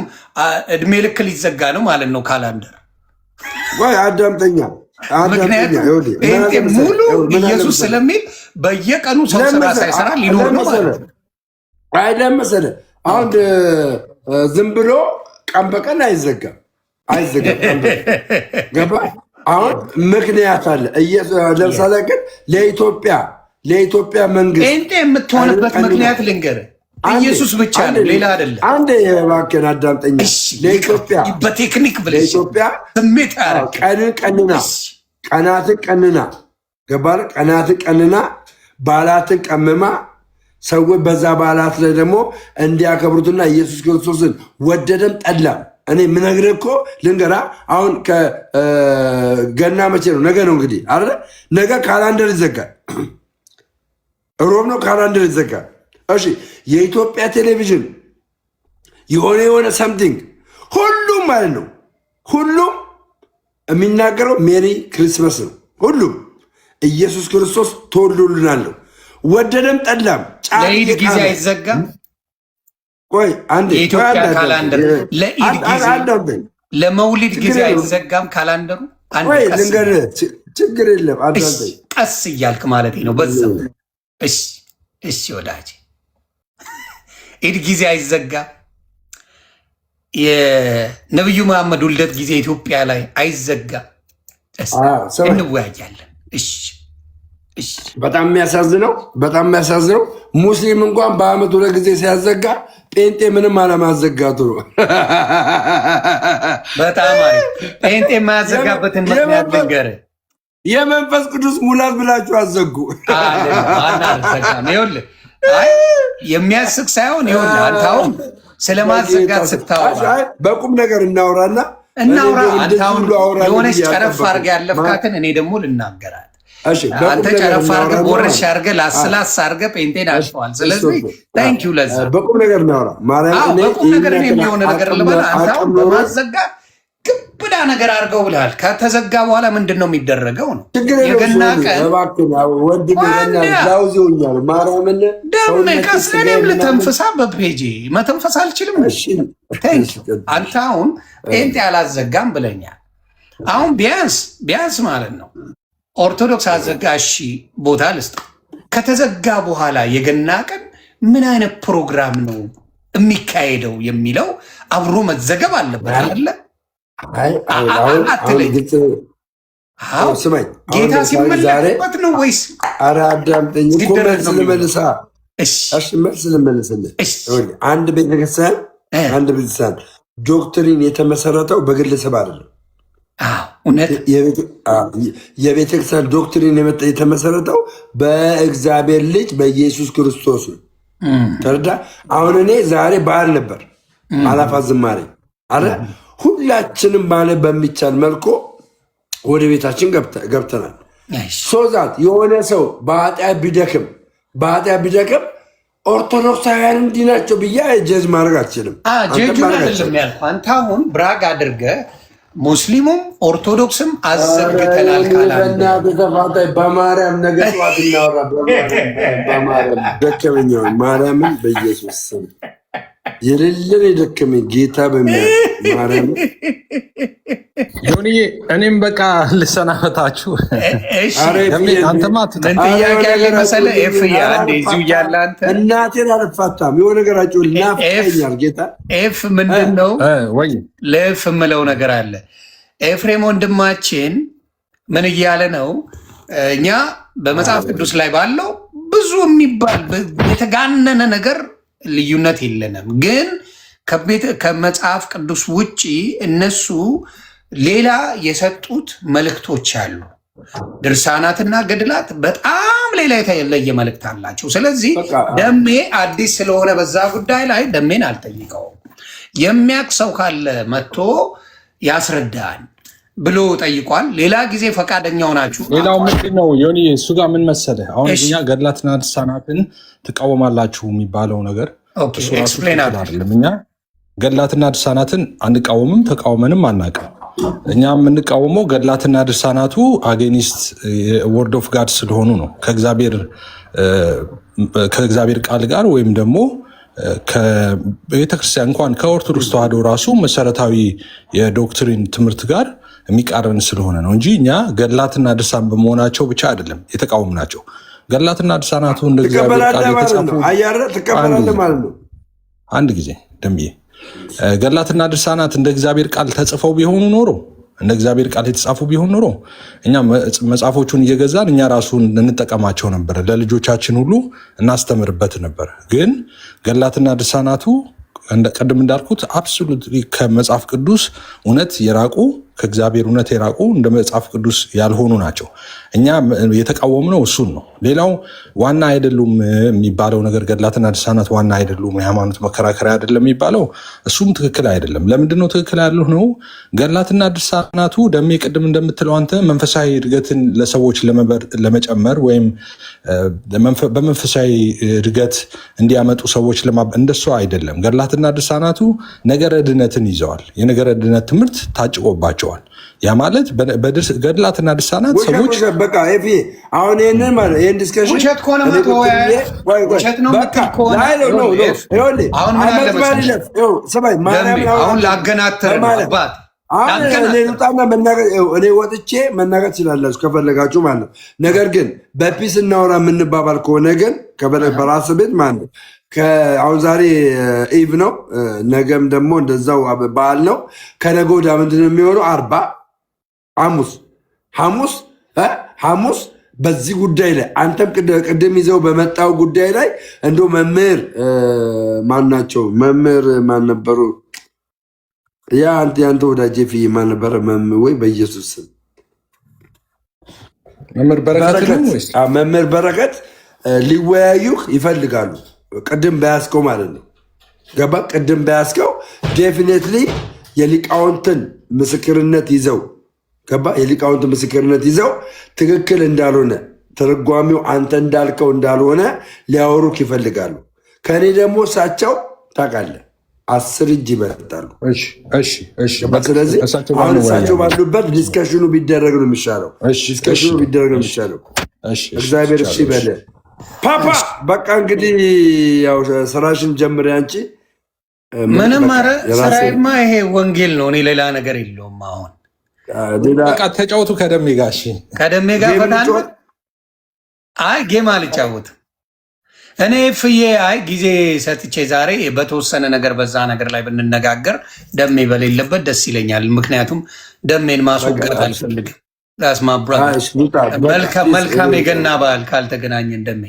እድሜ ልክ ሊዘጋ ነው ማለት ነው ካላንደር። ወይ አዳምጠኛ። ምክንያቱም ጴንጤ ሙሉ ኢየሱስ ስለሚል በየቀኑ ሰው ስራ ሳይሰራ ሊኖር ነው ማለት ነው። አይደለም መሰለህ? አሁን ዝም ብሎ ቀን በቀን አይዘጋም። ገባ? አሁን ምክንያት አለ። ለምሳሌ ግን ለኢትዮጵያ መንግስት ጴንጤ የምትሆንበት ምክንያት ልንገርህ፣ ኢየሱስ ብቻ ነው፣ ሌላ አይደለም። አንድ እባክህን አዳምጠኝ። ለኢትዮጵያ በቴክኒክ ብለህ ለኢትዮጵያ ስሜት ቀናትን ቀንና ገባህ? ቀናትን ቀንና በዓላትን ቀምማ ሰዎች በዛ በዓላት ላይ ደግሞ እንዲያከብሩትና ኢየሱስ ክርስቶስን ወደደም ጠላም። እኔ የምነግርህ እኮ ልንገርህ፣ አሁን ገና መቼ ነው? ነገ ነው እንግዲህ አይደለ? ነገ ካላንደር ይዘጋል። ሮብ ነው ካላንደር ይዘጋል። እሺ፣ የኢትዮጵያ ቴሌቪዥን የሆነ ሰምቲንግ ሁሉም ማለት ነው ሁሉም የሚናገረው ሜሪ ክሪስመስ ነው። ሁሉም ኢየሱስ ክርስቶስ ተወልዶልናል ነው። ወደደም ጠላም ለኢድ ጊዜ አይዘጋም። ቆይ አንዴ የኢትዮጵያ ካላንደር ለኢድ ጊዜ ለመውሊድ ጊዜ አይዘጋም ካላንደሩ። ቆይ ልንገርህ፣ ችግር የለም አዳምጠኝ፣ ቀስ እያልክ ማለት ነው በዛው። እሺ ወዳጅ፣ ኢድ ጊዜ አይዘጋም። የነቢዩ መሐመድ ውልደት ጊዜ ኢትዮጵያ ላይ አይዘጋም። እንወያያለን። በጣም የሚያሳዝነው ሙስሊም እንኳን በአመት 2 ጊዜ ሲያዘጋ ጴንጤ ምንም አለማዘጋቱ ነው። በጣም ጴንጤ የማያዘጋበትን ምክንያት ልንገርህ። የመንፈስ ቅዱስ ሙላት ብላችሁ አዘጉ። ይኸውልህ የሚያስቅ ሳይሆን ይኸውልህ አንተ አሁን ስለማዘጋት ስታወራ በቁም ነገር እናውራ። አንተ አሁን የሆነች ጨረፍ አድርገህ ያለፍካትን እኔ ደግሞ ልናገራት። አንተ ጨረፍ አድርገህ ቦረሽ አድርገህ ላስላስ አድርገህ ጴንጤን አልፈዋል። ስለዚህ ታንኪዩ ለዛ በቁም ነገር እናውራ። በቁም ነገር የሚሆነ ነገር ልበል። አንተ አሁን በማዘጋት ግብዳ ነገር አድርገው ብልሃል። ከተዘጋ በኋላ ምንድን ነው የሚደረገው? ነው የገና ቀን ቀስለኔም ልተንፍሳ በፔጄ መተንፈስ አልችልም። አንተ አሁን ጴንጤ አላዘጋም ብለኛል። አሁን ቢያንስ ማለት ነው ኦርቶዶክስ አዘጋ። እሺ ቦታ ልስጥ። ከተዘጋ በኋላ የገና ቀን ምን አይነት ፕሮግራም ነው የሚካሄደው የሚለው አብሮ መዘገብ አለበት አለ። ጌታ ሲመለክበት ነው ወይስ? ኧረ አዳምጠኝ እኮ መልስ ልመልስልህ። አንድ ቤተክርስቲያን ዶክትሪን የተመሰረተው በግለሰብ አይደለም። የቤተክርስቲያን ዶክትሪን የተመሰረተው በእግዚአብሔር ልጅ በኢየሱስ ክርስቶስ ነው። ተረዳ? አሁን እኔ ዛሬ በዓል ነበር፣ አላፋ ዝማሬ አለ። ሁላችንም ማለት በሚቻል መልኩ ወደ ቤታችን ገብተናል። ሶዛት የሆነ ሰው በኃጢአት ቢደክም ኦርቶዶክሳውያን እንዲህ ናቸው ብዬ ጀዝ ማድረግ አልችልም። ጀጁን አይደለም ያልኩህ። አንተ አሁን ብራግ አድርገህ ሙስሊሙም ኦርቶዶክስም አዘግተናል ካላል በማርያም ነገ ጠዋት እናወራ። በማርያም ደከመኛውን ማርያምን በኢየሱስ ስም የሌለን የደከመኝ ጌታ በሚያርያም ዮኒዬ እኔም በቃ ልሰናበታችሁ። ምን ጥያቄ ያለ መሰለህ? ኤፍያ እዚሁ እያለ አንተ እናቴን አልፋታም። የሆነ ነገራቸው ናፍቀኛል ጌታ። ኤፍ ምንድን ነው ለኤፍ የምለው ነገር አለ። ኤፍሬም ወንድማችን ምን እያለ ነው? እኛ በመጽሐፍ ቅዱስ ላይ ባለው ብዙ የሚባል የተጋነነ ነገር ልዩነት የለንም፣ ግን ከመጽሐፍ ቅዱስ ውጪ እነሱ ሌላ የሰጡት መልእክቶች አሉ። ድርሳናትና ገድላት በጣም ሌላ የተለየ መልእክት አላቸው። ስለዚህ ደሜ አዲስ ስለሆነ በዛ ጉዳይ ላይ ደሜን አልጠይቀውም። የሚያውቅ ሰው ካለ መጥቶ ያስረዳል ብሎ ጠይቋል። ሌላ ጊዜ ፈቃደኛው ናችሁ። ሌላው ምንድን ነው ዮኒ፣ እሱ ጋር ምን መሰለህ፣ አሁን እኛ ገድላትና ድርሳናትን ትቃወማላችሁ የሚባለው ነገር እሱ ራሱ አይደለም። እኛ ገድላትና ድርሳናትን አንቃወምም፣ ተቃውመንም አናውቅም። እኛ የምንቃወመው ገድላትና ድርሳናቱ አጌኒስት ወርድ ኦፍ ጋድ ስለሆኑ ነው። ከእግዚአብሔር ቃል ጋር ወይም ደግሞ ከቤተክርስቲያን እንኳን ከኦርቶዶክስ ተዋህዶ ራሱ መሰረታዊ የዶክትሪን ትምህርት ጋር የሚቃረን ስለሆነ ነው እንጂ እኛ ገድላትና ድርሳን በመሆናቸው ብቻ አይደለም የተቃወምናቸው። ገድላትና ድርሳናቱ እንደ እግዚአብሔር ቃል የተጻፉ አንድ ጊዜ ደምዬ ገድላትና ድርሳናት እንደ እግዚአብሔር ቃል ተጽፈው ቢሆኑ ኖሮ እንደ እግዚአብሔር ቃል የተጻፉ ቢሆን ኖሮ እኛ መጽሐፎቹን እየገዛን እኛ ራሱ እንጠቀማቸው ነበር፣ ለልጆቻችን ሁሉ እናስተምርበት ነበር። ግን ገድላትና ድርሳናቱ ቀደም እንዳልኩት አብሶሉትሊ ከመጽሐፍ ቅዱስ እውነት የራቁ ከእግዚአብሔር እውነት የራቁ እንደ መጽሐፍ ቅዱስ ያልሆኑ ናቸው። እኛ የተቃወምነው እሱን ነው። ሌላው ዋና አይደሉም የሚባለው ነገር ገድላትና ድርሳናት ዋና አይደሉም፣ የሃይማኖት መከራከሪያ አይደለም የሚባለው እሱም ትክክል አይደለም። ለምንድነው ትክክል ያለው ነው? ገድላትና ድርሳናቱ ደሜ ቅድም እንደምትለው አንተ መንፈሳዊ እድገትን ለሰዎች ለመጨመር ወይም በመንፈሳዊ እድገት እንዲያመጡ ሰዎች እንደሱ አይደለም። ገድላትና ድርሳናቱ ነገረ ድነትን ይዘዋል። የነገረ ድነት ትምህርት ታጭቆባቸዋል። ያ ማለት ገድላትና ድርሳናት ሰዎች በቃ አሁን ይህንን ማለት ይህን ዲስከሽን ውሸት ከሆነ ውሸት ነው የምትል ከሆነ አሁን ላገናተር ባት እኔ ወጥቼ መናገር ትችላላችሁ ከፈለጋችሁ ማለት ነው። ነገር ግን በፒስ እናወራ የምንባባል ከሆነ ግን በራስ ቤት ማለት ነው። አሁን ዛሬ ኢቭ ነው፣ ነገም ደግሞ እንደዛው በዓል ነው። ከነገ ወዲያ ምንድን ነው የሚሆነው? አርባ ሐሙስ በዚህ ጉዳይ ላይ አንተም ቅድም ይዘው በመጣው ጉዳይ ላይ እንደ መምህር ማን ናቸው? መምህር ማን ነበሩ? ያንተ ወዳጄ ፊ ማን ነበረ? ወይ በኢየሱስ ስም መምህር በረከት ሊወያዩህ ይፈልጋሉ። ቅድም በያዝከው ማለት ነው። ገባ? ቅድም በያዝከው ዴፊኔትሊ የሊቃውንትን ምስክርነት ይዘው ገባ? የሊቃውንትን ምስክርነት ይዘው ትክክል እንዳልሆነ ተረጓሚው አንተ እንዳልከው እንዳልሆነ ሊያወሩክ ይፈልጋሉ። ከእኔ ደግሞ እሳቸው ታውቃለህ 10 እጅ ይበልጣሉ። ስለዚህ አሁን እሳቸው ባሉበት ዲስከሽኑ ቢደረግ ነው የሚሻለው። እግዚአብሔር እሺ በለ ፓፓ። በቃ እንግዲህ ያው ስራሽን ጀምሪ አንቺ። ምንም ኧረ ስራዬማ ይሄ ወንጌል ነው። እኔ ሌላ ነገር የለውም። አሁን በቃ ተጫወቱ ከደሜ ጋር። እሺ ከደሜ ጋር ፈታን። አይ ጌም አልጫወትም እኔ ፍዬ። አይ ጊዜ ሰጥቼ ዛሬ በተወሰነ ነገር በዛ ነገር ላይ ብንነጋገር ደሜ በሌለበት ደስ ይለኛል። ምክንያቱም ደሜን ማስወገድ አልፈልግም። መልካም የገና በዓል ካልተገናኘን ደሜ።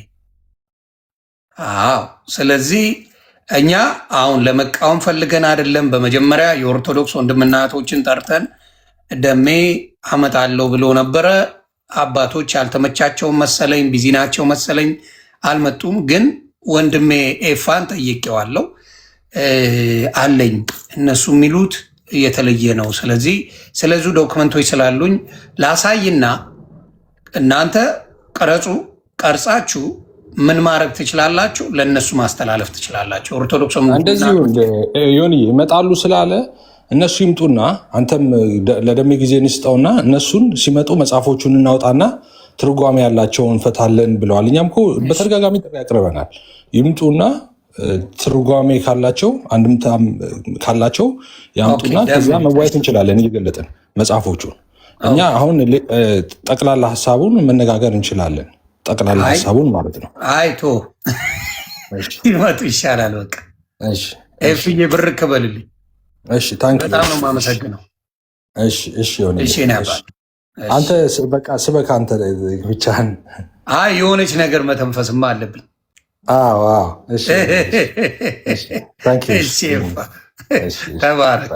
አዎ ስለዚህ እኛ አሁን ለመቃወም ፈልገን አይደለም። በመጀመሪያ የኦርቶዶክስ ወንድምና እህቶችን ጠርተን ደሜ አመጣለሁ ብሎ ነበረ። አባቶች ያልተመቻቸውን መሰለኝ፣ ቢዚ ናቸው መሰለኝ አልመጡም። ግን ወንድሜ ኤፋን ጠይቄዋለሁ አለኝ። እነሱ የሚሉት የተለየ ነው። ስለዚህ ስለዚህ ዶክመንቶች ስላሉኝ ላሳይና እናንተ ቀረጹ፣ ቀርጻችሁ ምን ማድረግ ትችላላችሁ? ለእነሱ ማስተላለፍ ትችላላችሁ። ኦርቶዶክስ እንደዚሁ ዮኒ ይመጣሉ ስላለ እነሱ ይምጡና አንተም ለደሜ ጊዜ እንስጠውና እነሱን ሲመጡ መጽሐፎቹን እናውጣና ትርጓሜ ያላቸውን እንፈታለን ብለዋል። እኛም እኮ በተደጋጋሚ ጥሪ ያቅርበናል። ይምጡና ትርጓሜ ካላቸው አንድምታም ካላቸው ያምጡና ከዛ መዋየት እንችላለን እየገለጥን መጽሐፎቹን። እኛ አሁን ጠቅላላ ሀሳቡን መነጋገር እንችላለን። ጠቅላላ ሀሳቡን ማለት ነው። አይቶ ይመጡ ይሻላል። በቃ ኤፍዬ ብር ክበልልኝ። በጣም ነው የማመሰግነው። አንተ በቃ ስበክ አንተ ብቻህን። የሆነች ነገር መተንፈስማ አለብኝ። ተባረክ።